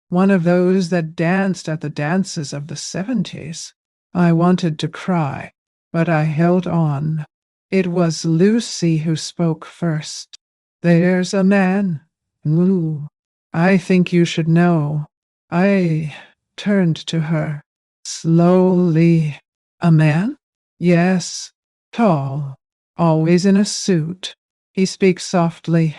one of those that danced at the dances of the 70s. I wanted to cry, but I held on. It was Lucy who spoke first. "There's a man. Lou. I think you should know." I turned to her. Slowly. "A man?" "Yes. Tall. Always in a suit." He speaks softly.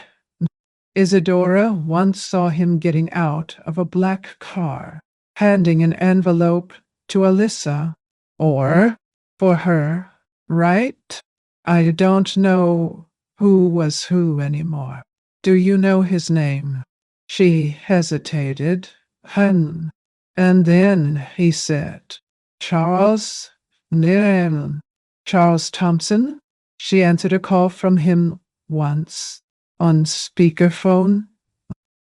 "Isadora once saw him getting out of a black car, handing an envelope to Alyssa. Or for her, right? I don't know who was who anymore. Do you know his name?" She hesitated. "Hun." And then he said, "Charles Niren." "Charles Thompson?" She answered a call from him once, on speakerphone.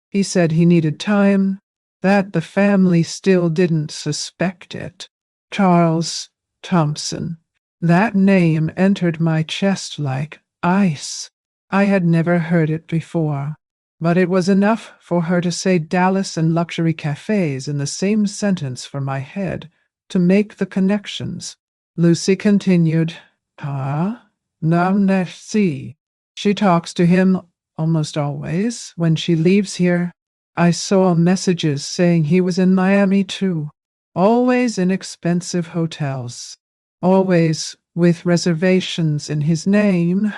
He said he needed time, that the family still didn't suspect it. Charles Thompson. That name entered my chest like ice. I had never heard it before, but it was enough for her to say Dallas and luxury cafes in the same sentence for my head to make the connections. Lucy continued, "Non merci. She talks to him almost always when she leaves here. I saw messages saying he was in Miami too. Always in expensive hotels. Always with reservations in his name.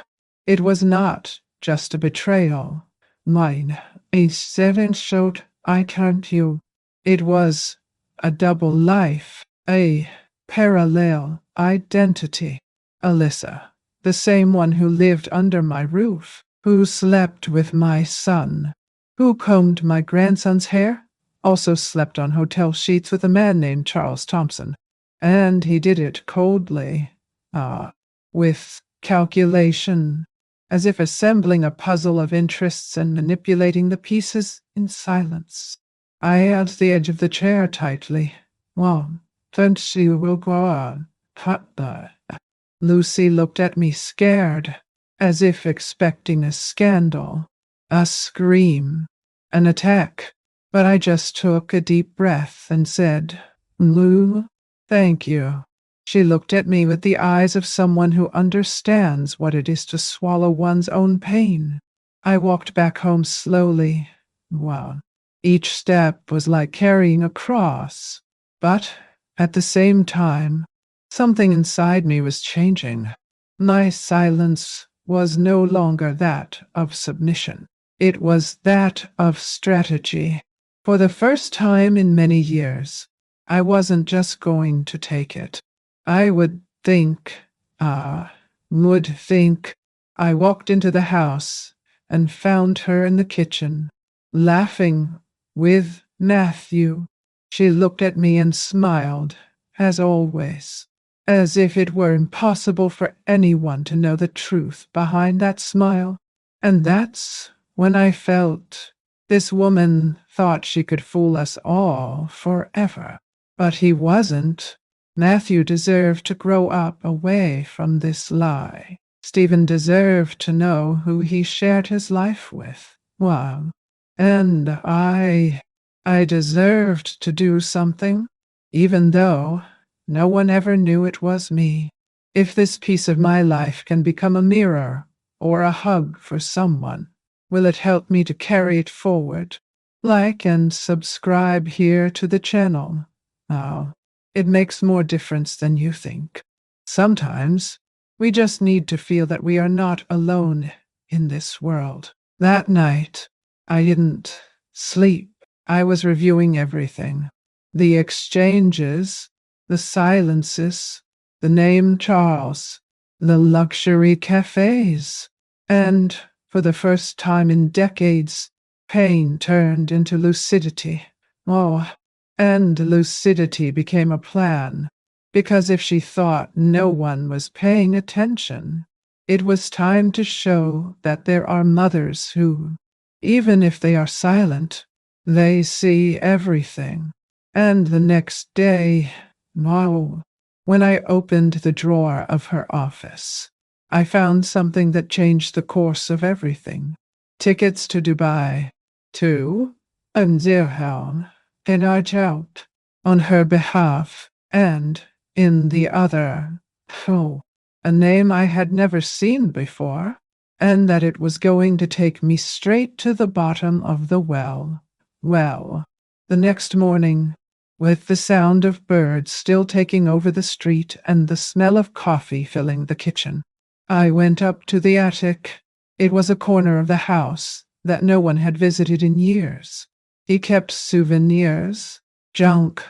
It was not just a betrayal. Mine, a seven showed I can't you. It was a double life, a parallel identity. Alyssa, the same one who lived under my roof, who slept with my son, who combed my grandson's hair, also slept on hotel sheets with a man named Charles Thompson. And he did it coldly, with calculation, as if assembling a puzzle of interests and manipulating the pieces in silence. I held the edge of the chair tightly. "Well, then she will go on. Hot the." Lucy looked at me scared, as if expecting a scandal, a scream, an attack. But I just took a deep breath and said, "Lou, thank you." She looked at me with the eyes of someone who understands what it is to swallow one's own pain. I walked back home slowly. Well, Each step was like carrying a cross. But at the same time, something inside me was changing. My silence was no longer that of submission. It was that of strategy. For the first time in many years, I wasn't just going to take it. I would think, would think. I walked into the house and found her in the kitchen, laughing with Matthew. She looked at me and smiled, as always, as if it were impossible for anyone to know the truth behind that smile. And that's when I felt this woman thought she could fool us all forever. But he wasn't. Matthew deserved to grow up away from this lie. Stephen deserved to know who he shared his life with. Wow. And I deserved to do something, even though no one ever knew it was me. If this piece of my life can become a mirror or a hug for someone, will it help me to carry it forward? Like and subscribe here to the channel. Oh, it makes more difference than you think. Sometimes we just need to feel that we are not alone in this world. That night, I didn't sleep. I was reviewing everything. The exchanges, the silences, the name Charles, the luxury cafes, and for the first time in decades, pain turned into lucidity. Oh, and lucidity became a plan, because if she thought no one was paying attention, it was time to show that there are mothers who, even if they are silent, they see everything. And the next day, wow, when I opened the drawer of her office, I found something that changed the course of everything. Tickets to Dubai, to Dirham, and out on her behalf, and in the other, oh, a name I had never seen before, and that it was going to take me straight to the bottom of the well. Well, the next morning, with the sound of birds still taking over the street and the smell of coffee filling the kitchen, I went up to the attic. It was a corner of the house that no one had visited in years. He kept souvenirs, junk,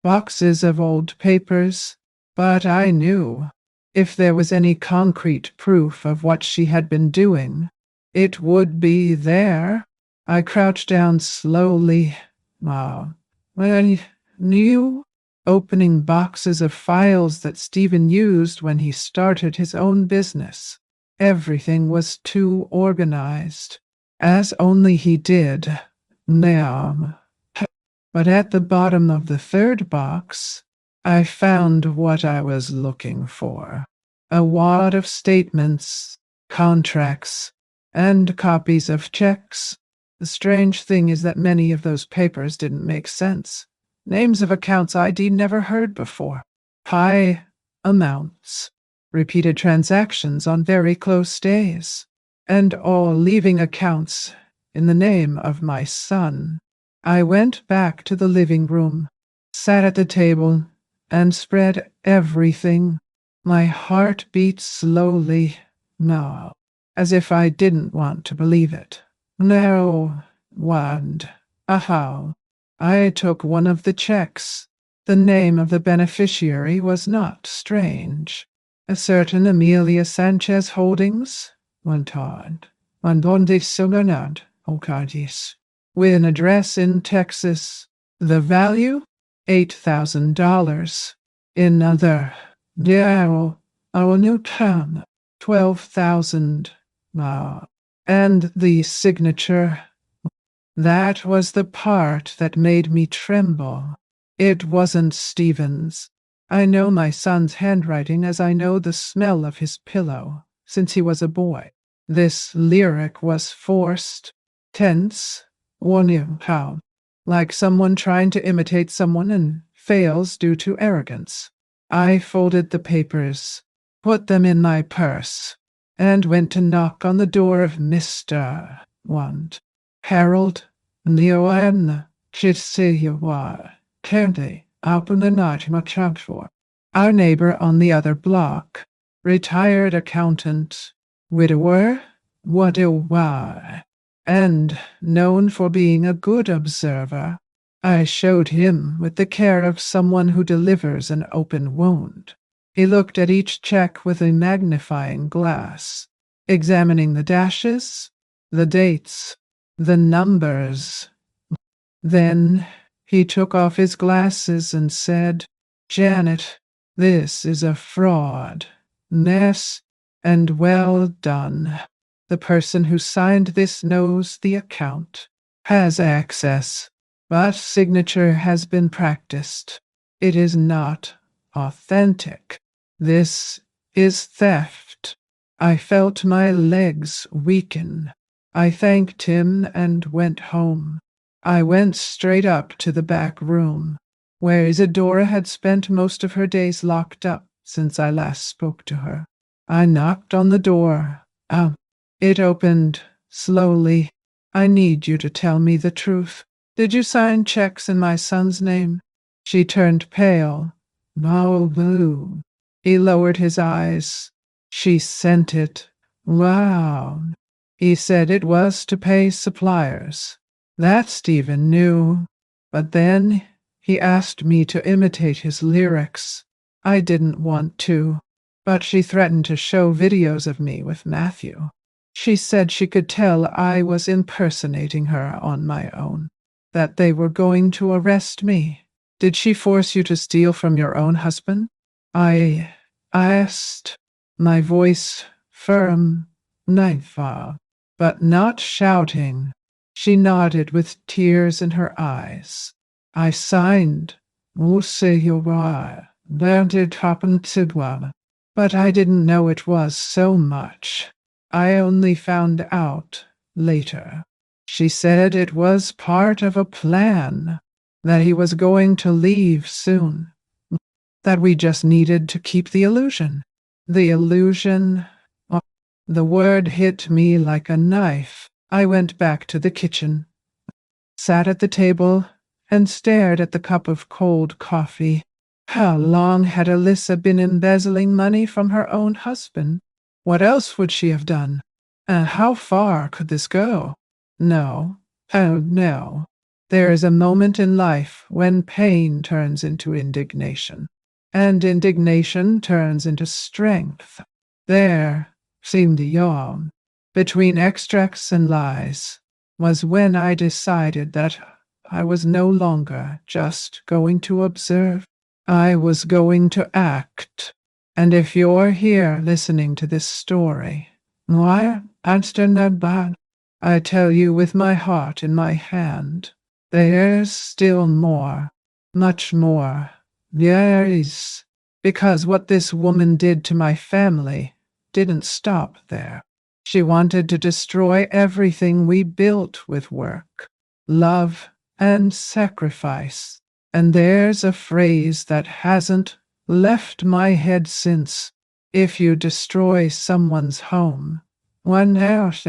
boxes of old papers, but I knew if there was any concrete proof of what she had been doing, it would be there. I crouched down slowly. When new opening boxes of files that Stephen used when he started his own business. Everything was too organized, as only he did. Now, but at the bottom of the third box, I found what I was looking for. A wad of statements, contracts, and copies of checks. The strange thing is that many of those papers didn't make sense. Names of accounts I'd never heard before. High amounts. Repeated transactions on very close days. And all leaving accounts in the name of my son. I went back to the living room, sat at the table, and spread everything. My heart beat slowly, no, as if I didn't want to believe it. No, and how? I took one of the checks. The name of the beneficiary was not strange. A certain Amelia Sanchez Holdings, went on donde Soganad, Ocadis, with an address in Texas. The value? $8,000. In other, our new town, 12,000. And the signature. That was the part that made me tremble. It wasn't Stephen's. I know my son's handwriting as I know the smell of his pillow since he was a boy. This lyric was forced, tense, how, like someone trying to imitate someone and fails due to arrogance. I folded the papers, put them in my purse, and went to knock on the door of Mr. Want. Harold, Leoanna, Chitseyawa, Kende, open the night much out for. Our neighbor on the other block, retired accountant, widower, widower, and known for being a good observer. I showed him with the care of someone who delivers an open wound. He looked at each check with a magnifying glass, examining the dashes, the dates, the numbers. Then he took off his glasses and said, "Janet, this is a fraud. Yes, and well done. The person who signed this knows the account, has access, but signature has been practiced. It is not authentic. This is theft." I felt my legs weaken. I thanked him and went home. I went straight up to the back room, where Isadora had spent most of her days locked up since I last spoke to her. I knocked on the door. It opened slowly. "I need you to tell me the truth. Did you sign checks in my son's name?" She turned pale. "No, boo." He lowered his eyes. "She sent it." "Wow." He said it was to pay suppliers. That Stephen knew. But then he asked me to imitate his lyrics. I didn't want to, but she threatened to show videos of me with Matthew. She said she could tell I was impersonating her on my own, that they were going to arrest me. "Did she force you to steal from your own husband?" I asked, my voice firm, nightfall, but not shouting. She nodded with tears in her eyes. "I signed, we'll say you are, that it happened to one, but I didn't know it was so much. I only found out later." She said it was part of a plan, that he was going to leave soon, that we just needed to keep the illusion. The illusion. Oh, the word hit me like a knife. I went back to the kitchen, sat at the table, and stared at the cup of cold coffee. How long had Alyssa been embezzling money from her own husband? What else would she have done? And how far could this go? No, oh no. There is a moment in life when pain turns into indignation, and indignation turns into strength. There seemed a yawn. Between extracts and lies was when I decided that I was no longer just going to observe. I was going to act. And if you're here listening to this story, why, answer not bad. I tell you with my heart in my hand, there's still more, much more. There is. Because what this woman did to my family didn't stop there. She wanted to destroy everything we built with work, love, and sacrifice. And there's a phrase that hasn't left my head since. If you destroy someone's home, one else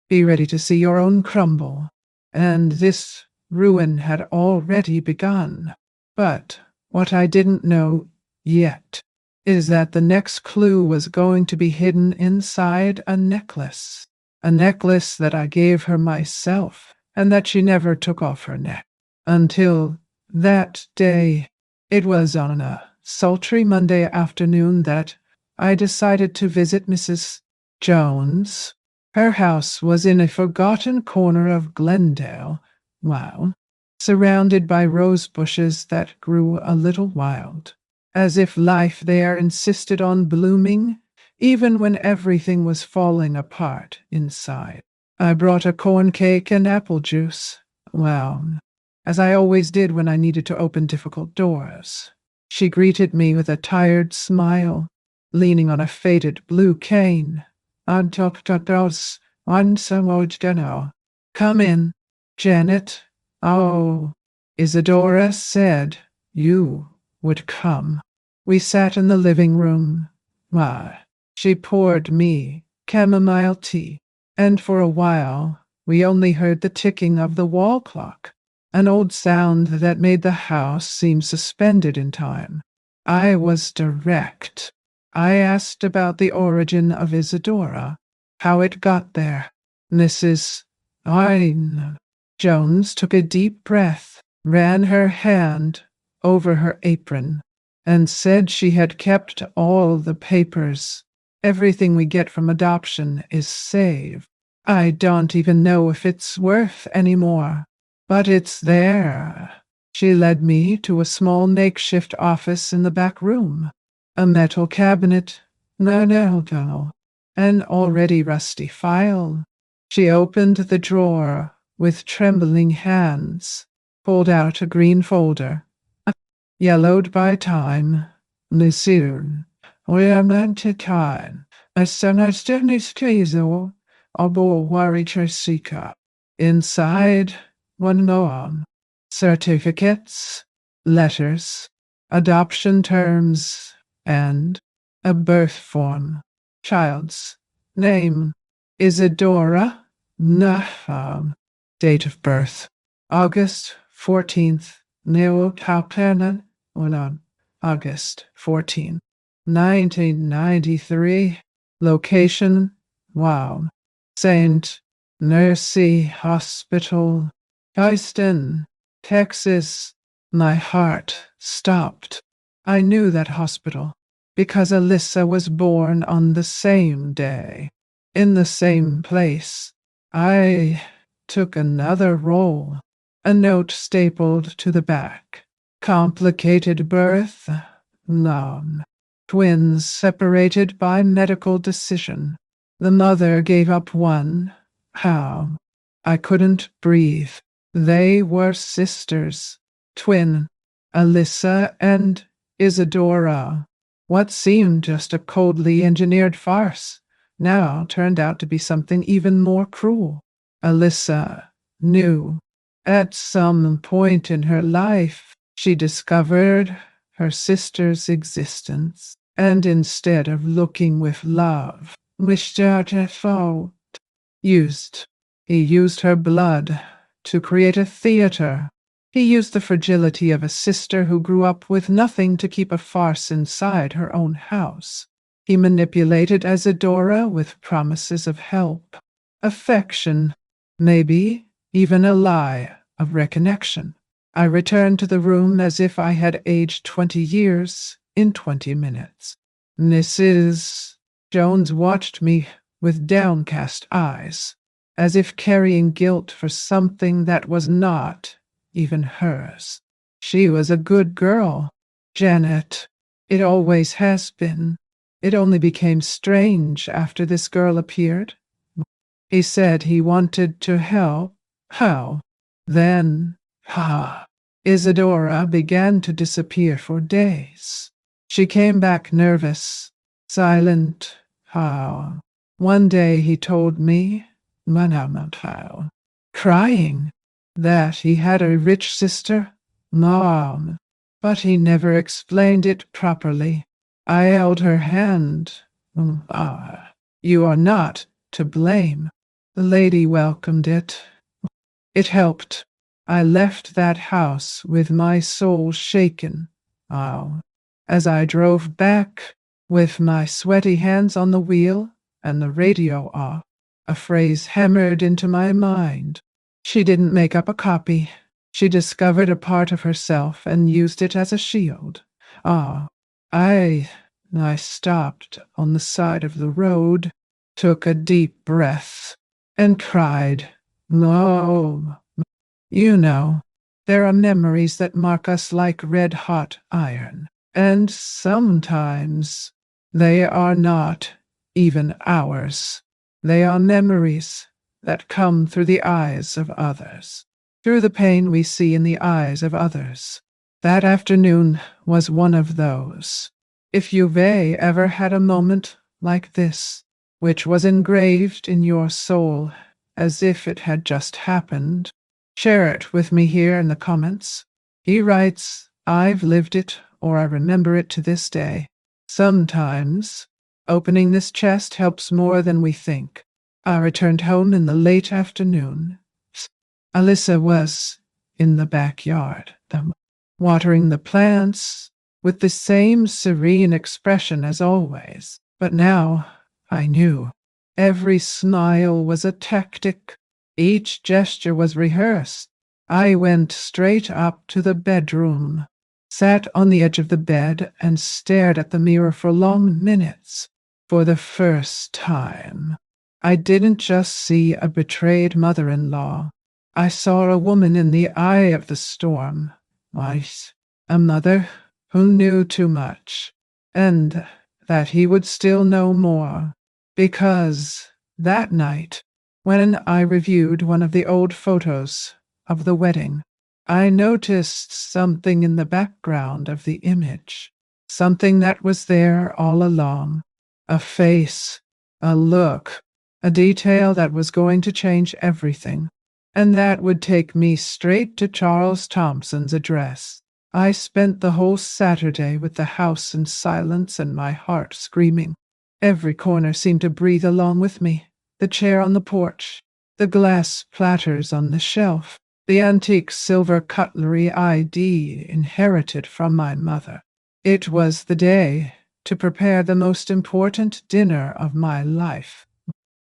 be ready to see your own crumble. And this ruin had already begun. But what I didn't know yet is that the next clue was going to be hidden inside a necklace that I gave her myself, and that she never took off her neck. Until that day, it was on a sultry Monday afternoon that I decided to visit Mrs. Jones. Her house was in a forgotten corner of Glendale, surrounded by rose bushes that grew a little wild, as if life there insisted on blooming, even when everything was falling apart inside. I brought a corn cake and apple juice, as I always did when I needed to open difficult doors. She greeted me with a tired smile, leaning on a faded blue cane. "On top of those, on some old dinner. Come in, Janet." "Oh," Isadora said, "you would come." We sat in the living room. She poured me chamomile tea and for a while we only heard the ticking of the wall clock, an old sound that made the house seem suspended in time. I was direct. I asked about the origin of Isadora, how it got there. Mrs. Ein. Jones took a deep breath, ran her hand over her apron, and said she had kept all the papers. Everything we get from adoption is saved. I don't even know if it's worth any more, but it's there. She led me to a small makeshift office in the back room, a metal cabinet, no, an already rusty file. She opened the drawer with trembling hands, pulled out a green folder, yellowed by time. Monsieur, we are meant to time. As soon as Dennis Kazo, Abo Warichasika. Inside, one known. Certificates, letters, adoption terms, and a birth form. Child's name, Isadora Nahum. Date of birth, August 14th, Neotapanan, on August 14, 1993. Location, wow. St. Mercy Hospital, Houston, Texas. My heart stopped. I knew that hospital because Alyssa was born on the same day, in the same place. I took another roll, a note stapled to the back. Complicated birth, none. Twins separated by medical decision. The mother gave up one. How? I couldn't breathe. They were sisters. Twin. Alyssa and Isadora. What seemed just a coldly engineered farce now turned out to be something even more cruel. Alyssa knew. At some point in her life, she discovered her sister's existence, and instead of looking with love, wished her to fall. He used her blood to create a theater. He used the fragility of a sister who grew up with nothing to keep a farce inside her own house. He manipulated Isadora with promises of help, affection, maybe even a lie of reconnection. I returned to the room as if I had aged 20 years in 20 minutes. Mrs. Jones watched me with downcast eyes, as if carrying guilt for something that was not even hers. She was a good girl, Janet. It always has been. It only became strange after this girl appeared. He said he wanted to help. How? Then, Isadora began to disappear for days. She came back nervous, silent. How? One day he told me, crying, that he had a rich sister, Mom, but he never explained it properly. I held her hand. You are not to blame. The lady welcomed it. It helped. I left that house with my soul shaken. As I drove back, with my sweaty hands on the wheel and the radio off, a phrase hammered into my mind. She didn't make up a copy. She discovered a part of herself and used it as a shield. I stopped on the side of the road, took a deep breath, and cried, No. You know, there are memories that mark us like red-hot iron, and sometimes they are not even ours. They are memories that come through the eyes of others, through the pain we see in the eyes of others. That afternoon was one of those. If you've ever had a moment like this, which was engraved in your soul as if it had just happened, share it with me here in the comments. He writes, I've lived it, or I remember it to this day. Sometimes, opening this chest helps more than we think. I returned home in the late afternoon. Alyssa was in the backyard, watering the plants with the same serene expression as always. But now I knew every smile was a tactic, each gesture was rehearsed. I went straight up to the bedroom, sat on the edge of the bed, and stared at the mirror for long minutes. For the first time, I didn't just see a betrayed mother in law. I saw a woman in the eye of the storm. Right, a mother who knew too much, and that he would still know more. Because that night, when I reviewed one of the old photos of the wedding, I noticed something in the background of the image, something that was there all along, a face, a look, a detail that was going to change everything, and that would take me straight to Charles Thompson's address. I spent the whole Saturday with the house in silence and my heart screaming. Every corner seemed to breathe along with me. The chair on the porch, the glass platters on the shelf, the antique silver cutlery ID inherited from my mother. It was the day to prepare the most important dinner of my life.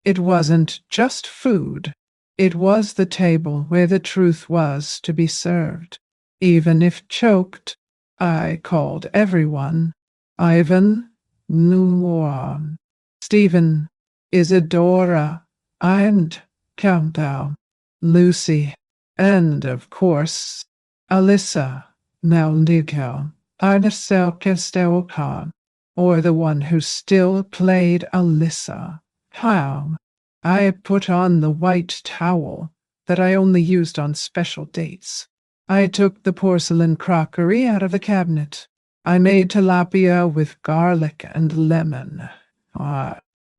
It wasn't just food. It was the table where the truth was to be served. Even if choked, I called everyone. Ivan, Nuan, Stephen, Isadora, and Countdown, Lucy, and of course, Alyssa, Maldico, Arnasel Castelcan, or the one who still played Alyssa. How? I put on the white towel that I only used on special dates. I took the porcelain crockery out of the cabinet. I made tilapia with garlic and lemon.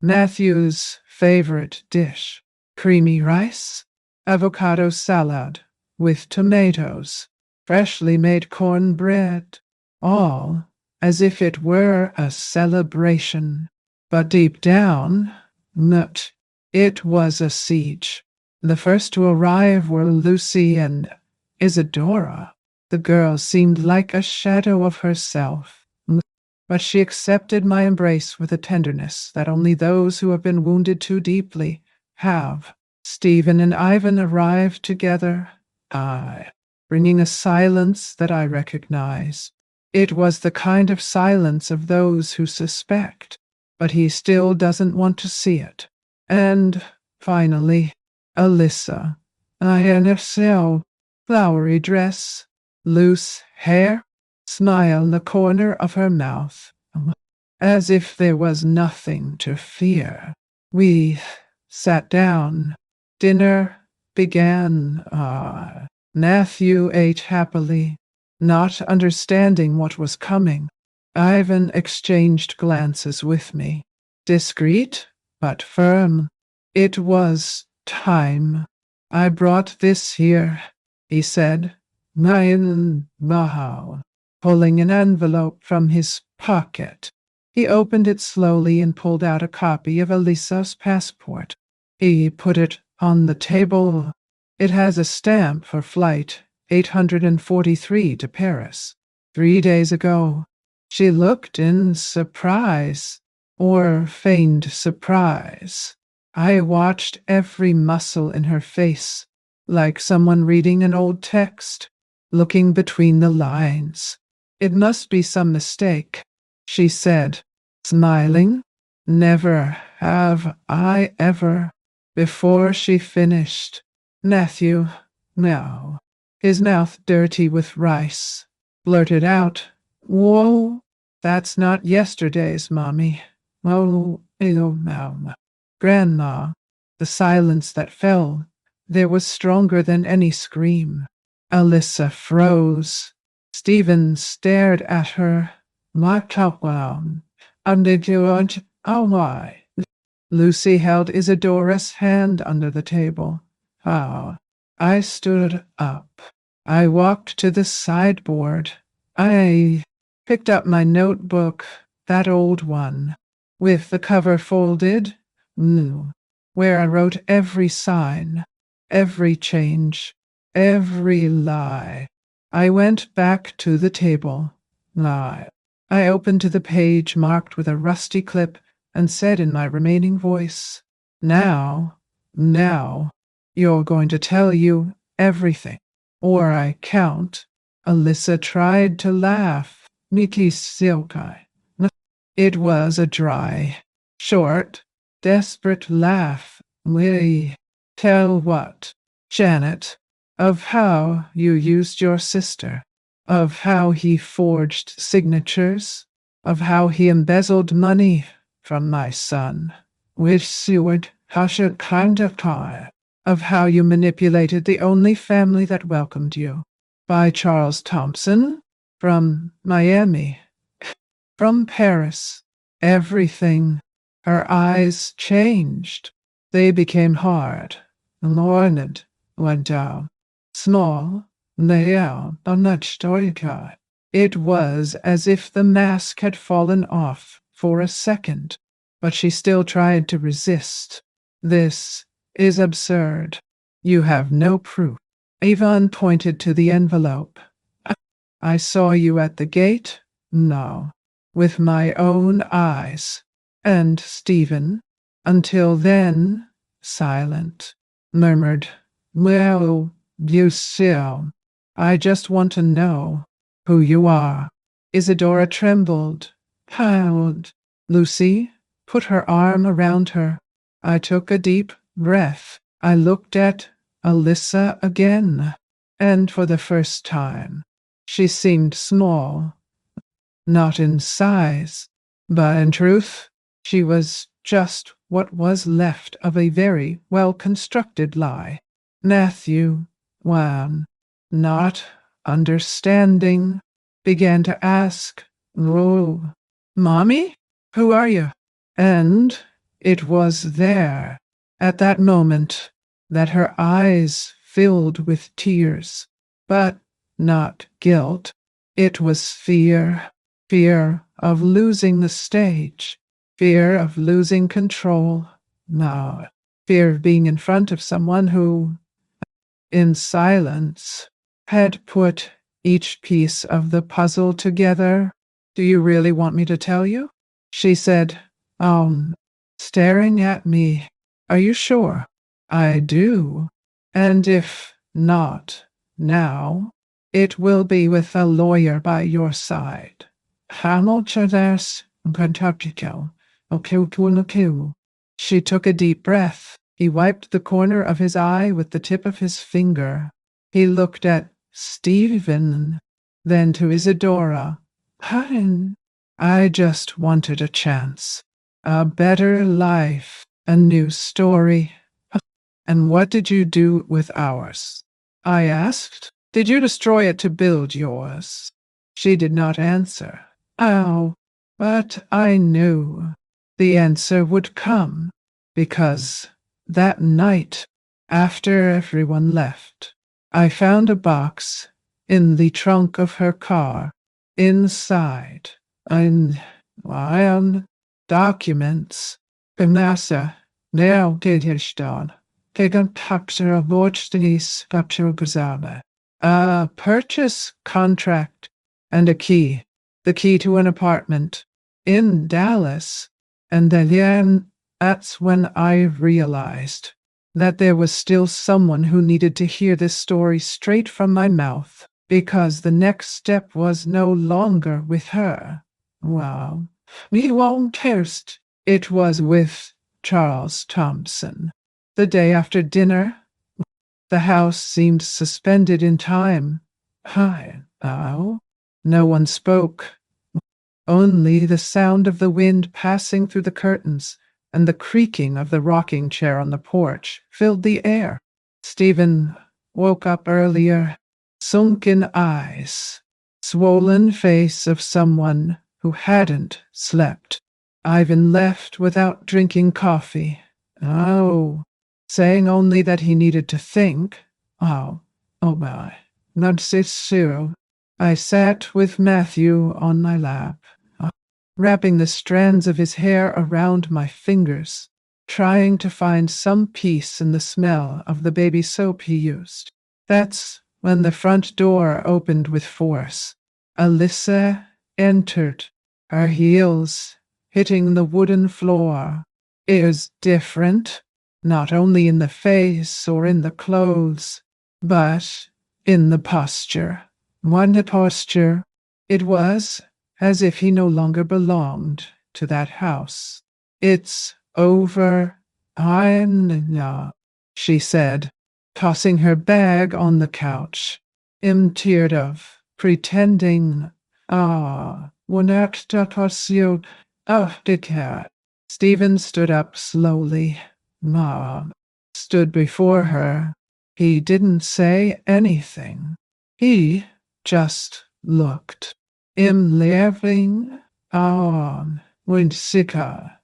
Matthew's favorite dish. Creamy rice, avocado salad with tomatoes, freshly made cornbread, all as if it were a celebration. But deep down, it was a siege. The first to arrive were Lucy and Isadora. The girl seemed like a shadow of herself, but she accepted my embrace with a tenderness that only those who have been wounded too deeply have. Stephen and Ivan arrived together, bringing a silence that I recognize. It was the kind of silence of those who suspect, but he still doesn't want to see it. And finally, Alyssa. INFCL, flowery dress, loose hair, smile in the corner of her mouth, as if there was nothing to fear. We sat down. Dinner began. Matthew ate happily, not understanding what was coming. Ivan exchanged glances with me, discreet but firm. It was time. I brought this here, he said, Nayan Mahal, pulling an envelope from his pocket. He opened it slowly and pulled out a copy of Alyssa's passport. He put it on the table. It has a stamp for flight 843 to Paris. 3 days ago. She looked in surprise, or feigned surprise. I watched every muscle in her face, like someone reading an old text, looking between the lines. It must be some mistake, she said, smiling. Never have I ever. Before she finished, Matthew, now, his mouth dirty with rice, blurted out, "Whoa, that's not yesterday's, Mommy. Oh, Mom. Grandma." The silence that fell there was stronger than any scream. Alyssa froze. Stephen stared at her. Why? Lucy held Isadora's hand under the table. I stood up. I walked to the sideboard. I picked up my notebook, that old one, with the cover folded. where I wrote every sign, every change, every lie. I went back to the table. Lie. I opened to the page marked with a rusty clip and said in my remaining voice, now, you're going to tell you everything, or I count. Alyssa tried to laugh. Nikki Silkai. It was a dry, short, desperate laugh. We tell what, Janet, of how you used your sister, of how he forged signatures, of how he embezzled money from my son, with Seward Husher kind of car, of how you manipulated the only family that welcomed you, by Charles Thompson, from Miami, from Paris. Everything. Her eyes changed. They became hard. Learned went down. Small. Leal Donachtoika. It was as if the mask had fallen off for a second, but she still tried to resist. This is absurd. You have no proof. Yvonne pointed to the envelope. I saw you at the gate? No. With my own eyes. And Stephen, until then, silent, murmured, Well, Lucille, I just want to know who you are. Isadora trembled, howled. Lucy put her arm around her. I took a deep breath. I looked at Alyssa again, and for the first time, she seemed small, not in size, but in truth, she was just what was left of a very well-constructed lie. Matthew, Wan, not understanding, began to ask, Oh, Mommy, who are you? And it was there, at that moment, that her eyes filled with tears, but not guilt. It was fear. Fear of losing the stage, fear of losing control. No, fear of being in front of someone who, in silence, had put each piece of the puzzle together. Do you really want me to tell you? She said, staring at me. Are you sure? I do. And if not now, it will be with a lawyer by your side. Hamilton Kentucky. Okay. She took a deep breath. He wiped the corner of his eye with the tip of his finger. He looked at Stephen, then to Isadora. Hun, I just wanted a chance. A better life. A new story. And what did you do with ours? I asked. Did you destroy it to build yours? She did not answer. Oh, but I knew the answer would come, because that night, after everyone left, I found a box in the trunk of her car. Inside, documents. Gymnasa, now Gilhirstad. Taken capture of Vorchtinis capture Gazaba. A purchase contract and a key. The key to an apartment in Dallas. And then that's when I realized that there was still someone who needed to hear this story straight from my mouth, because the next step was no longer with her. Well, we won't toast. It was with Charles Thompson. The day after dinner, the house seemed suspended in time. Hi, now. No one spoke. Only the sound of the wind passing through the curtains and the creaking of the rocking chair on the porch filled the air. Stephen woke up earlier, sunken eyes, swollen face of someone who hadn't slept. Ivan left without drinking coffee. Saying only that he needed to think. Oh my, that's it, Cyril. I sat with Matthew on my lap, wrapping the strands of his hair around my fingers. trying to find some peace in the smell of the baby soap he used. That's when the front door opened with force. Alyssa entered, her heels hitting the wooden floor. It was different, not only in the face or in the clothes, but in the posture. One posture. It was as if he no longer belonged to that house. It's over. I'm not, she said, tossing her bag on the couch. I'm tired of pretending. One extra posture. Did cat. Stephen stood up slowly. Mom stood before her. He didn't say anything. He just looked. I'm living on Windsika.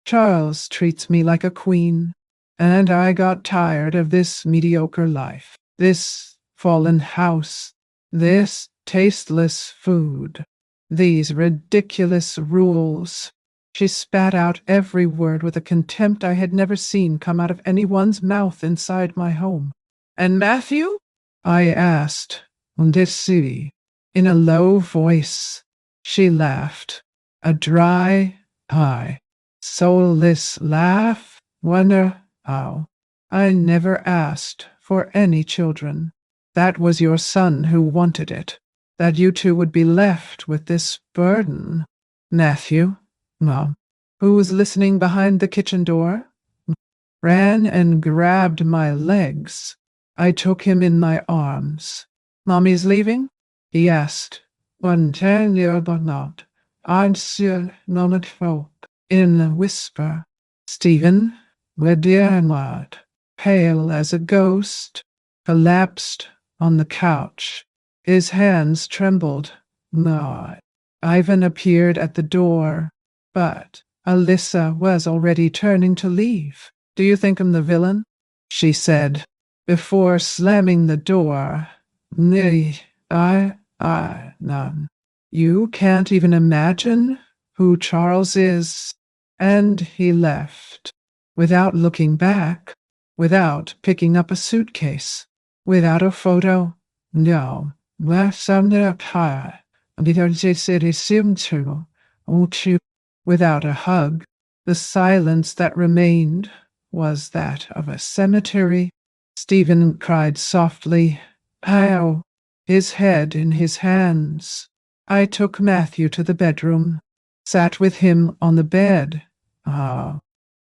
Charles treats me like a queen, and I got tired of this mediocre life, this fallen house, this tasteless food, these ridiculous rules. She spat out every word with a contempt I had never seen come out of anyone's mouth inside my home. And Matthew? I asked. This city, in a low voice. She laughed. A dry, high, soulless laugh. Wonder how. I never asked for any children. That was your son who wanted it. That you two would be left with this burden. Matthew, Mom, who was listening behind the kitchen door, ran and grabbed my legs. I took him in my arms. Mommy's leaving? He asked. One ten year or not. I'm still not folk. In a whisper. Stephen, Lydia, pale as a ghost, collapsed on the couch. His hands trembled. No. Ivan appeared at the door, but Alyssa was already turning to leave. Do you think I'm the villain? She said, before slamming the door. Nay, none. You can't even imagine who Charles is. And he left, without looking back, without picking up a suitcase, without a photo. No, last Sunday high, because they said he seemed to, without a hug. The silence that remained was that of a cemetery. Stephen cried softly. Ow! His head in his hands. I took Matthew to the bedroom, sat with him on the bed,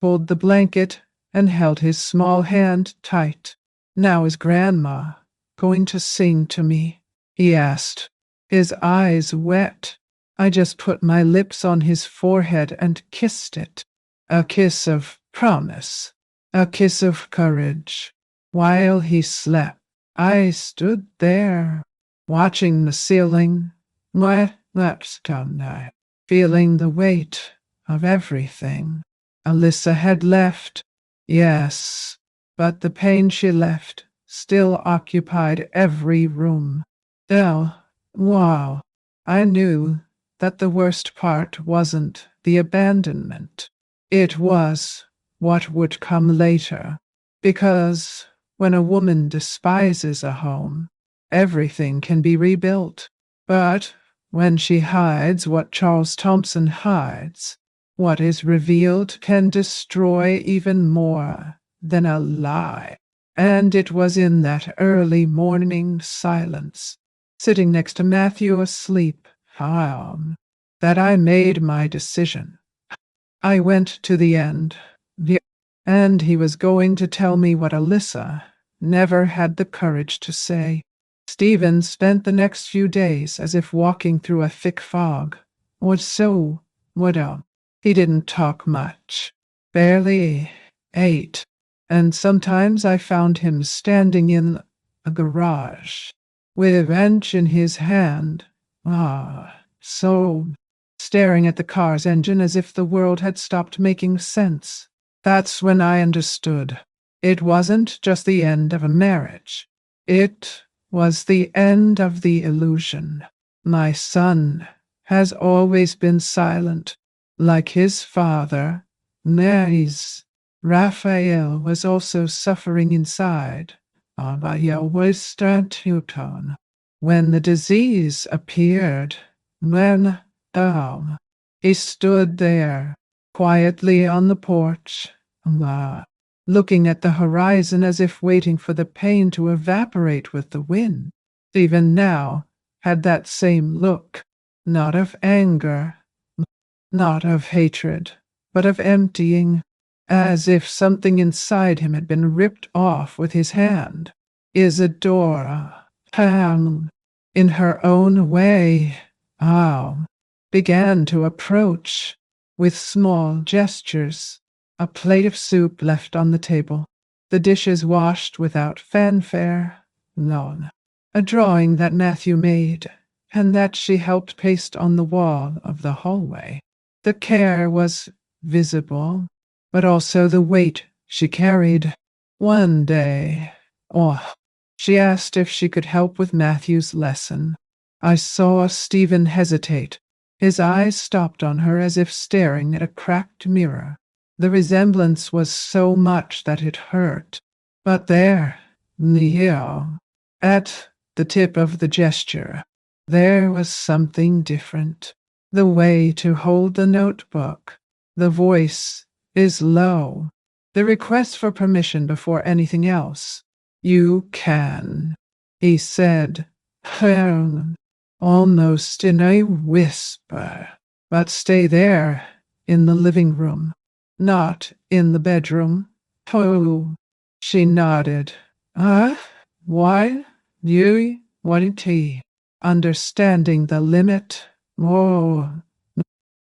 pulled the blanket, and held his small hand tight. Now is Grandma going to sing to me? He asked, his eyes wet. I just put my lips on his forehead and kissed it. A kiss of promise, a kiss of courage. While he slept, I stood there, watching the ceiling, my lips down, feeling the weight of everything. Alyssa had left, yes, but the pain she left still occupied every room. Wow, I knew that the worst part wasn't the abandonment. It was what would come later, because when a woman despises a home, everything can be rebuilt. But when she hides what Charles Thompson hides, what is revealed can destroy even more than a lie. And it was in that early morning silence, sitting next to Matthew asleep, that I made my decision. I went to the end, and he was going to tell me what Alyssa never had the courage to say. Stephen spent the next few days as if walking through a thick fog. He didn't talk much, barely ate, and sometimes I found him standing in a garage with a wrench in his hand, staring at the car's engine as if the world had stopped making sense. That's when I understood. It wasn't just the end of a marriage. It was the end of the illusion. My son has always been silent, like his father. He's Raphael was also suffering inside. Abaya was Statuton. When the disease appeared, when, he stood there, quietly on the porch, looking at the horizon as if waiting for the pain to evaporate with the wind. Even now had that same look, not of anger, not of hatred, but of emptying, as if something inside him had been ripped off with his hand. Isadora, in her own way, began to approach with small gestures. A plate of soup left on the table, the dishes washed without fanfare, none. A drawing that Matthew made, and that she helped paste on the wall of the hallway. The care was visible, but also the weight she carried. One day, she asked if she could help with Matthew's lesson. I saw Stephen hesitate. His eyes stopped on her as if staring at a cracked mirror. The resemblance was so much that it hurt. But there, Leo, at the tip of the gesture, there was something different. The way to hold the notebook. The voice is low. The request for permission before anything else. You can, he said, almost in a whisper. But stay there, in the living room, not in the bedroom. Oh, she nodded. Why? You wanted tea. Understanding the limit. Oh.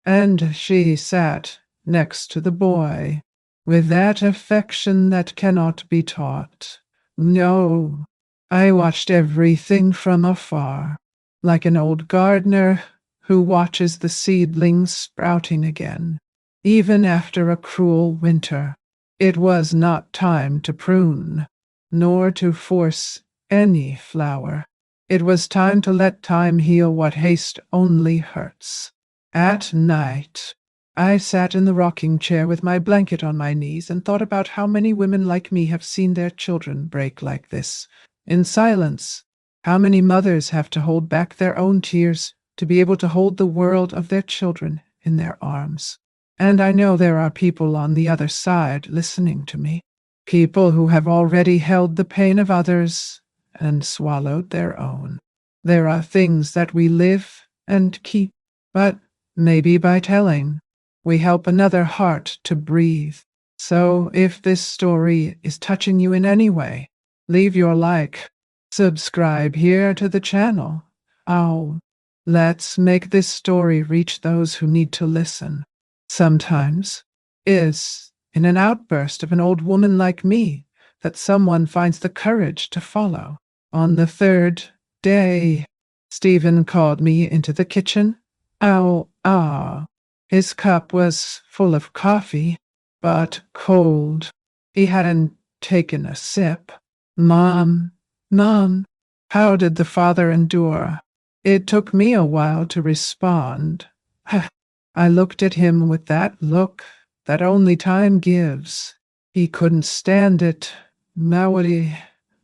And she sat next to the boy, with that affection that cannot be taught. No, I watched everything from afar, like an old gardener who watches the seedlings sprouting again. Even after a cruel winter, it was not time to prune, nor to force any flower. It was time to let time heal what haste only hurts. At night, I sat in the rocking chair with my blanket on my knees and thought about how many women like me have seen their children break like this, in silence. How many mothers have to hold back their own tears to be able to hold the world of their children in their arms. And I know there are people on the other side listening to me, people who have already held the pain of others and swallowed their own. There are things that we live and keep, but maybe by telling, we help another heart to breathe. So if this story is touching you in any way, leave your like, subscribe here to the channel. Let's make this story reach those who need to listen. Sometimes is in an outburst of an old woman like me that someone finds the courage to follow. On the third day, Stephen called me into the kitchen. His cup was full of coffee, but cold. He hadn't taken a sip. Mom, how did the father endure? It took me a while to respond. I looked at him with that look that only time gives. He couldn't stand it.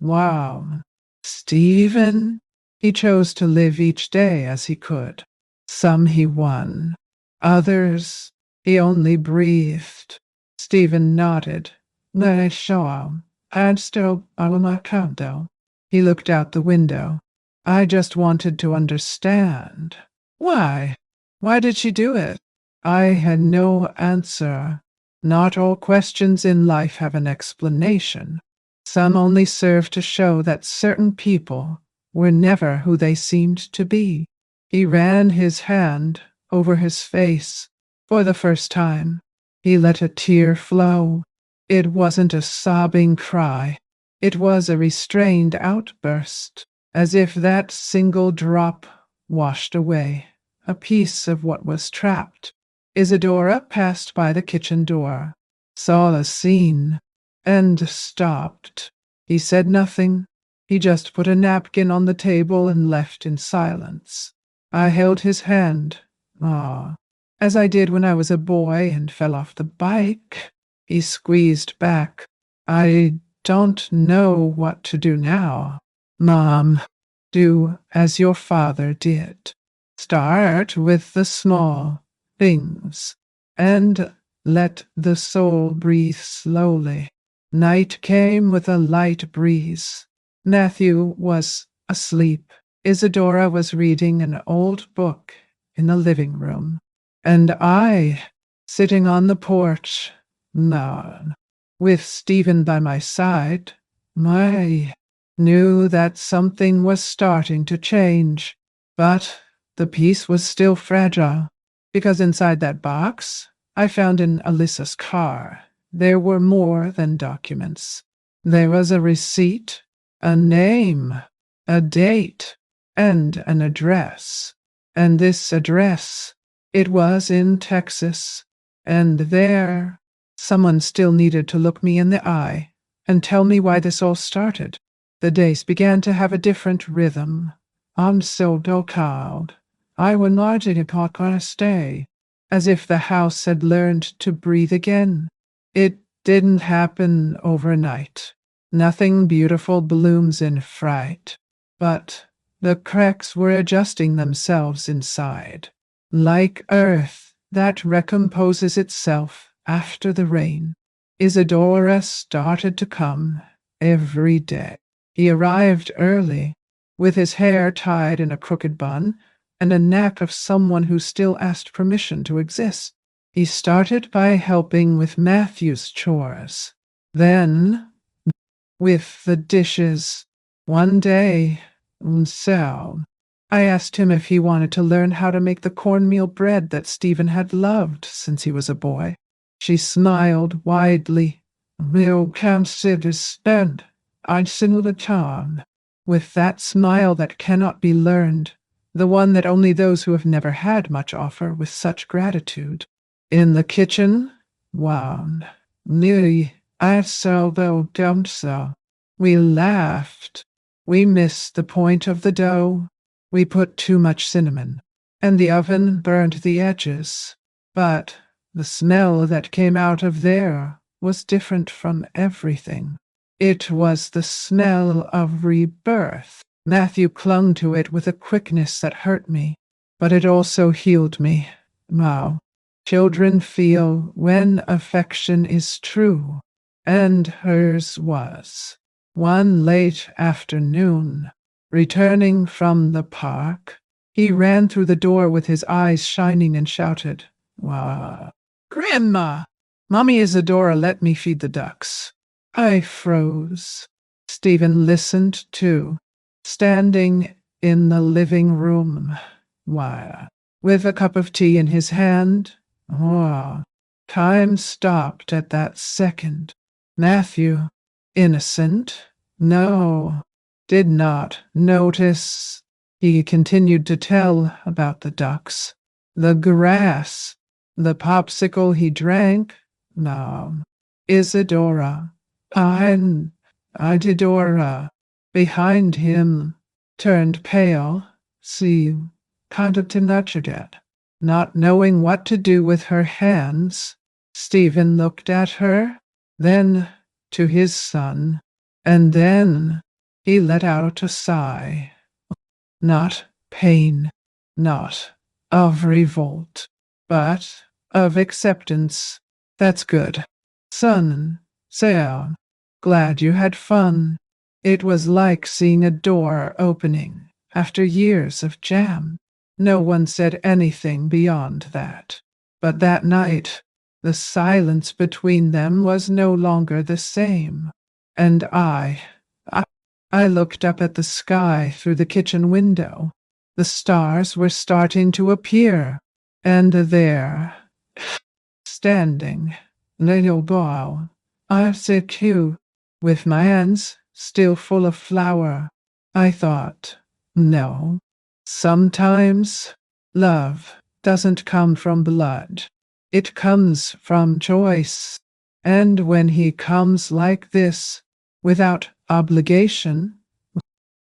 Wow. Stephen? He chose to live each day as he could. Some he won. Others, he only breathed. Stephen nodded. I saw him. And still, though. He looked out the window. I just wanted to understand. Why? Why did she do it? I had no answer. Not all questions in life have an explanation. Some only serve to show that certain people were never who they seemed to be. He ran his hand over his face. For the first time, he let a tear flow. It wasn't a sobbing cry. It was a restrained outburst, as if that single drop washed away a piece of what was trapped. Isadora passed by the kitchen door, saw the scene, and stopped. He said nothing. He just put a napkin on the table and left in silence. I held his hand, as I did when I was a boy and fell off the bike. He squeezed back. I don't know what to do now. Mom, do as your father did. Start with the small things and let the soul breathe slowly. Night came with a light breeze. Matthew was asleep. Isadora was reading an old book in the living room, and I, sitting on the porch, with Stephen by my side, I knew that something was starting to change, but the peace was still fragile, because inside that box I found in Alyssa's car there were more than documents. There was a receipt, a name, a date, and an address. And this address, it was in Texas, and there someone still needed to look me in the eye and tell me why this all started. The days began to have a different rhythm. I'm so cold. I would not gonna stay, as if the house had learned to breathe again. It didn't happen overnight. Nothing beautiful blooms in fright, but the cracks were adjusting themselves inside, like earth that recomposes itself after the rain. Isadora started to come every day. He arrived early, with his hair tied in a crooked bun, and a knack of someone who still asked permission to exist. He started by helping with Matthew's chores, then with the dishes. One day, so I asked him if he wanted to learn how to make the cornmeal bread that Stephen had loved since he was a boy. She smiled widely. You can't sit and stand. I'd sing the charm. With that smile that cannot be learned, the one that only those who have never had much offer with such gratitude. In the kitchen, nearly, I saw though don't so. We laughed. We missed the point of the dough. We put too much cinnamon, and the oven burned the edges. But the smell that came out of there was different from everything. It was the smell of rebirth. Matthew clung to it with a quickness that hurt me, but it also healed me. Wow. Children feel when affection is true, and hers was. One late afternoon, returning from the park, he ran through the door with his eyes shining and shouted, "Wow, Grandma! Mommy Isadora let me feed the ducks." I froze. Stephen listened too, standing in the living room, with a cup of tea in his hand. Time stopped at that second. Matthew, innocent, no, did not notice. He continued to tell about the ducks, the grass, the popsicle he drank. No, Isadora, Ididora, behind him, turned pale. See, kind of to not knowing what to do with her hands. Stephen looked at her, then to his son, and then he let out a sigh. Not pain, not of revolt, but of acceptance. That's good. Son, Sam, glad you had fun. It was like seeing a door opening after years of jam. No one said anything beyond that. But that night, the silence between them was no longer the same. And I looked up at the sky through the kitchen window. The stars were starting to appear. And there, standing, little boy, I said you, with my hands still full of flour. I thought, no. Sometimes love doesn't come from blood. It comes from choice. And when he comes like this, without obligation,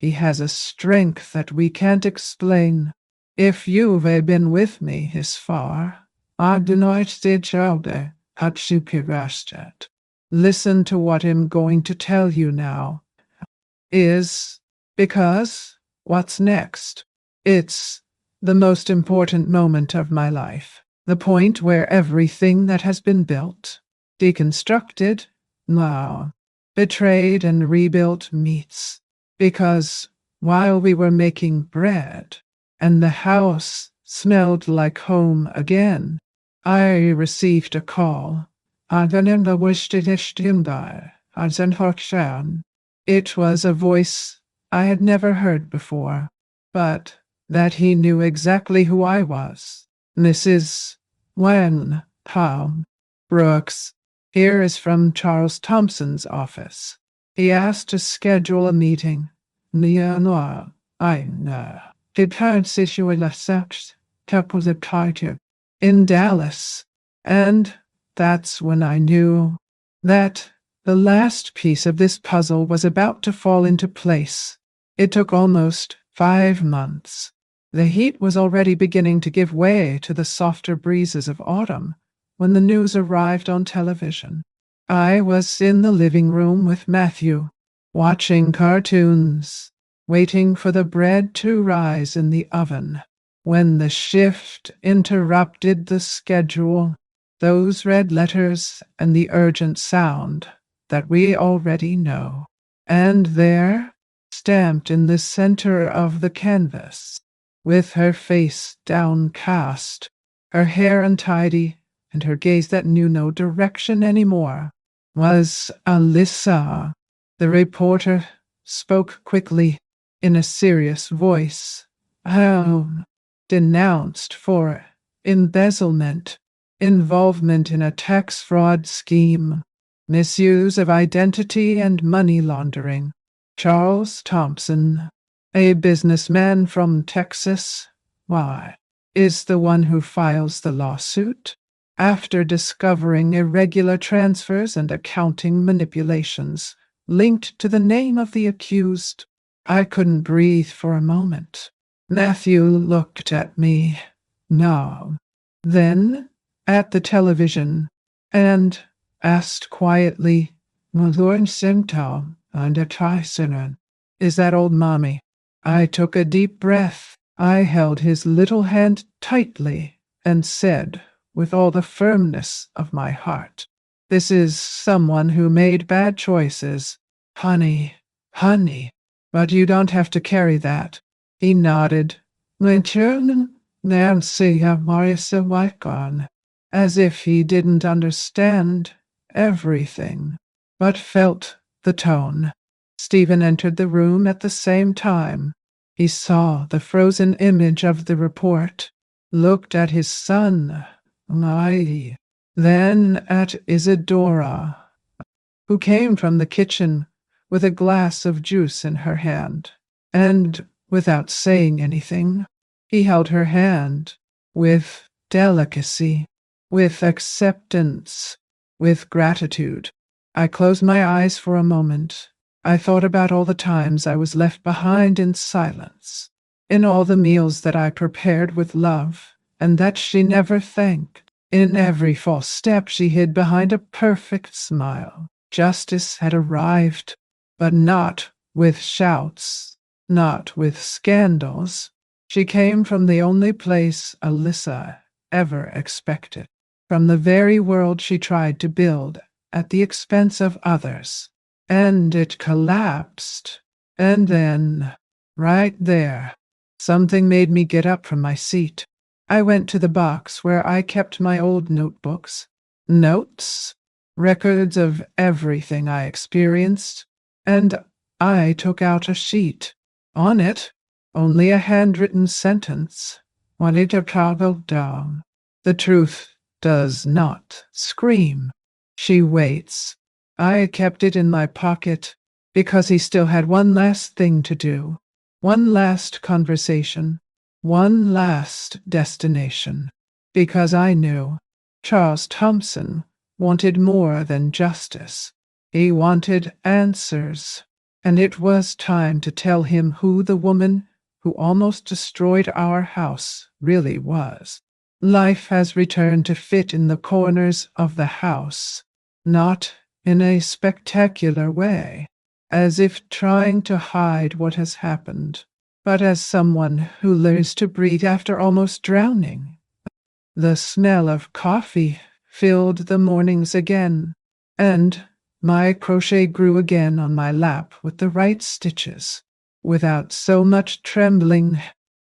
he has a strength that we can't explain. If you've been with me this far, I do not say childe. Hatsukirashtet. Listen to what I'm going to tell you now. Is because what's next? It's the most important moment of my life. The point where everything that has been built, deconstructed, now betrayed and rebuilt meets. Because while we were making bread and the house smelled like home again, I received a call. It was a voice I had never heard before, but that he knew exactly who I was. Mrs. Wen Tom Brooks. Here is from Charles Thompson's office. He asked to schedule a meeting. In Dallas. And that's when I knew that the last piece of this puzzle was about to fall into place. It took almost 5 months. The heat was already beginning to give way to the softer breezes of autumn when the news arrived on television. I was in the living room with Matthew, watching cartoons, waiting for the bread to rise in the oven, when the shift interrupted the schedule. Those red letters and the urgent sound that we already know. And there, stamped in the center of the canvas, with her face downcast, her hair untidy, and her gaze that knew no direction anymore, was Alyssa. The reporter spoke quickly, in a serious voice. Denounced for embezzlement, involvement in a tax fraud scheme, misuse of identity and money laundering. Charles Thompson, a businessman from Texas, is the one who files the lawsuit. After discovering irregular transfers and accounting manipulations linked to the name of the accused, I couldn't breathe for a moment. Matthew looked at me, now, then at the television, and asked quietly, Lord Simtow, and a Tysonen, is that old mommy? I took a deep breath. I held his little hand tightly and said, with all the firmness of my heart, this is someone who made bad choices. Honey, but you don't have to carry that. He nodded. Nancy Marisa Wycon, as if he didn't understand everything, but felt the tone. Stephen entered the room at the same time. He saw the frozen image of the report, looked at his son, then at Isadora, who came from the kitchen with a glass of juice in her hand, and, without saying anything, he held her hand with delicacy, with acceptance, with gratitude. I closed my eyes for a moment. I thought about all the times I was left behind in silence, in all the meals that I prepared with love, and that she never thanked, in every false step she hid behind a perfect smile. Justice had arrived, but not with shouts, not with scandals. She came from the only place Alyssa ever expected, from the very world she tried to build at the expense of others. And it collapsed. And then, right there, something made me get up from my seat. I went to the box where I kept my old notebooks, notes, records of everything I experienced, and I took out a sheet. On it, only a handwritten sentence. Juanita traveled down. The truth does not scream. She waits. I kept it in my pocket because he still had one last thing to do, one last conversation, one last destination. Because I knew Charles Thompson wanted more than justice. He wanted answers, and it was time to tell him who the woman who almost destroyed our house really was. Life has returned to fit in the corners of the house, not in a spectacular way, as if trying to hide what has happened, but as someone who learns to breathe after almost drowning. The smell of coffee filled the mornings again, and my crochet grew again on my lap with the right stitches, without so much trembling.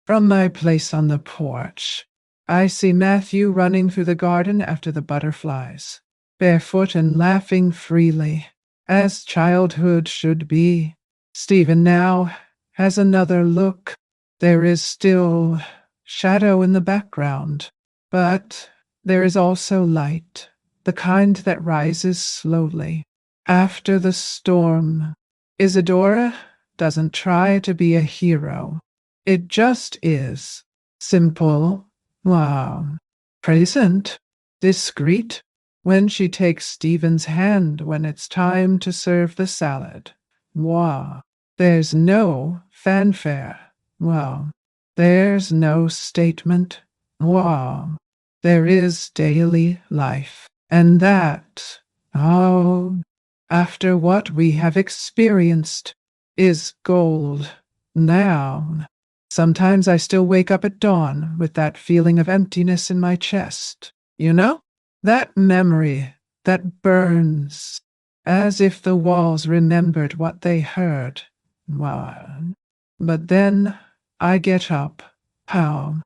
From my place on the porch, I see Matthew running through the garden after the butterflies, barefoot and laughing freely, as childhood should be. Stephen now has another look. There is still shadow in the background, but there is also light, the kind that rises slowly after the storm. Isadora doesn't try to be a hero. It just is. Simple, wow, present, discreet, when she takes Stephen's hand when it's time to serve the salad. Wow. There's no fanfare. Wow. There's no statement. Wow. There is daily life. And that, oh, after what we have experienced, is gold. Now, sometimes I still wake up at dawn with that feeling of emptiness in my chest. You know? That memory that burns, as if the walls remembered what they heard. Wow. But then I get up, pow,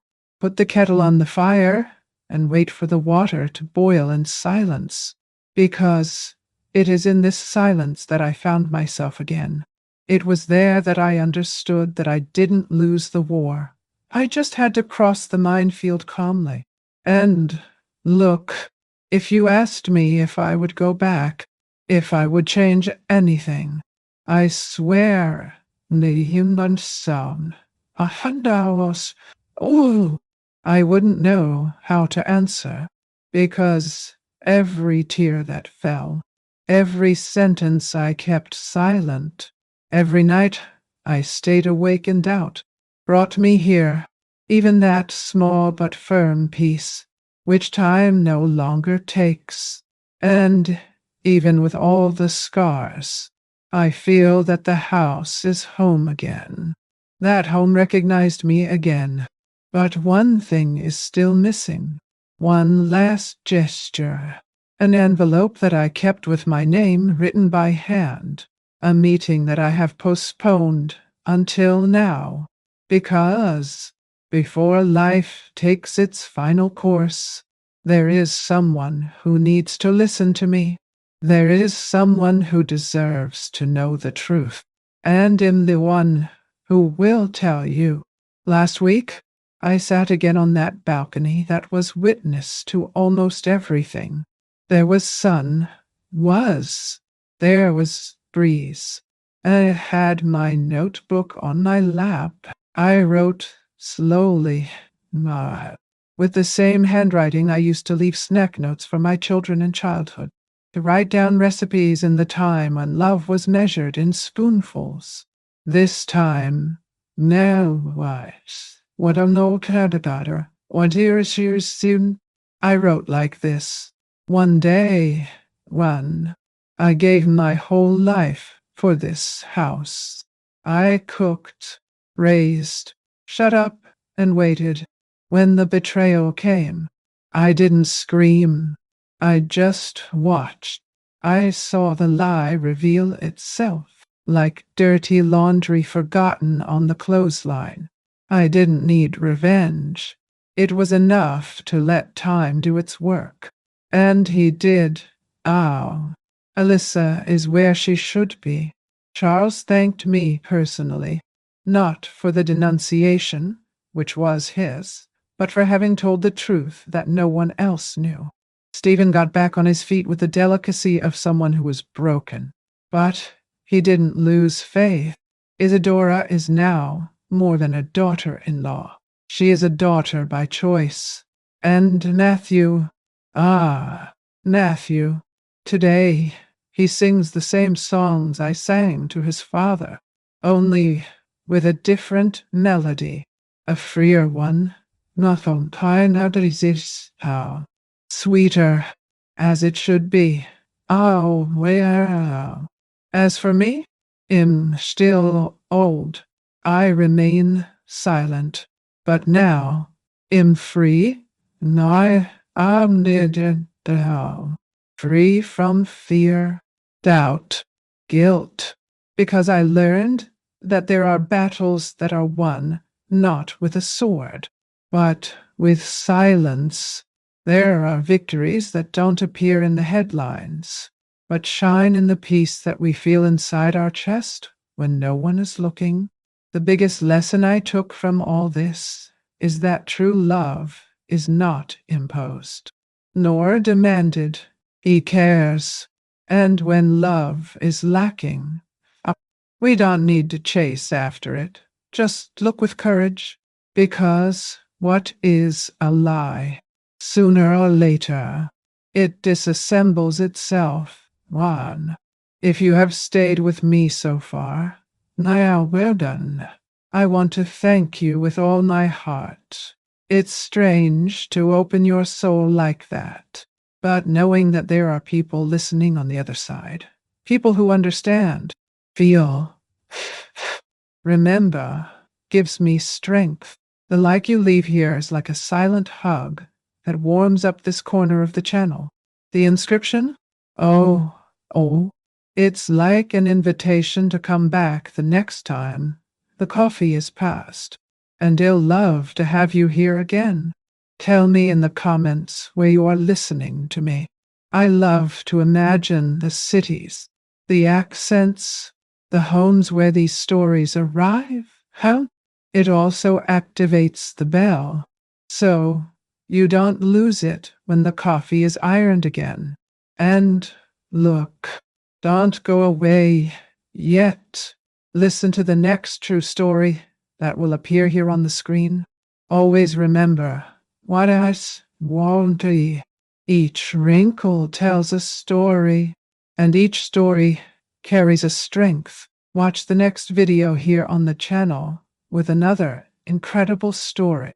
put the kettle on the fire, and wait for the water to boil in silence, because it is in this silence that I found myself again. It was there that I understood that I didn't lose the war. I just had to cross the minefield calmly. And look, if you asked me if I would go back, if I would change anything, I swear, the human sound, oh, I wouldn't know how to answer, because every tear that fell, every sentence I kept silent, every night I stayed awake in doubt, brought me here, even that small but firm peace, which time no longer takes. And even with all the scars, I feel that the house is home again. That home recognized me again. But one thing is still missing. One last gesture. An envelope that I kept with my name written by hand. A meeting that I have postponed until now. Because before life takes its final course, there is someone who needs to listen to me. There is someone who deserves to know the truth. And am the one who will tell you. Last week, I sat again on that balcony that was witness to almost everything. There was sun, there was breeze. I had my notebook on my lap. I wrote slowly, with the same handwriting I used to leave snack notes for my children in childhood, to write down recipes in the time when love was measured in spoonfuls. This time, now what I'm no daughter, what years soon, I wrote like this. One day, I gave my whole life for this house. I cooked, raised, shut up, and waited. When the betrayal came, I didn't scream. I just watched. I saw the lie reveal itself, like dirty laundry forgotten on the clothesline. I didn't need revenge. It was enough to let time do its work. And he did. Ah, Alyssa is where she should be. Charles thanked me personally, not for the denunciation, which was his, but for having told the truth that no one else knew. Stephen got back on his feet with the delicacy of someone who was broken. But he didn't lose faith. Isadora is now more than a daughter-in-law. She is a daughter by choice. And Matthew, Matthew, today he sings the same songs I sang to his father, only with a different melody, a freer one, nothing kind of this how sweeter as it should be. Oh, well. As for me, am still old. I remain silent, but now am free. And I am needed now, free from fear, doubt, guilt, because I learned that there are battles that are won not with a sword, but with silence. There are victories that don't appear in the headlines, but shine in the peace that we feel inside our chest when no one is looking. The biggest lesson I took from all this is that true love is not imposed, nor demanded. He cares. And when love is lacking, we don't need to chase after it. Just look with courage, because what is a lie? Sooner or later, it disassembles itself. One. If you have stayed with me so far, now well done. I want to thank you with all my heart. It's strange to open your soul like that, but knowing that there are people listening on the other side, people who understand, feel, remember, gives me strength. The like you leave here is like a silent hug that warms up this corner of the channel. The inscription? Oh, it's like an invitation to come back the next time the coffee is passed, and I'll love to have you here again. Tell me in the comments where you are listening to me. I love to imagine the cities, the accents, the homes where these stories arrive. How? It also activates the bell, so you don't lose it when the coffee is ironed again. And look, don't go away yet. Listen to the next true story that will appear here on the screen. Always remember, what else won't be? Each wrinkle tells a story, and each story carries a strength. Watch the next video here on the channel with another incredible story.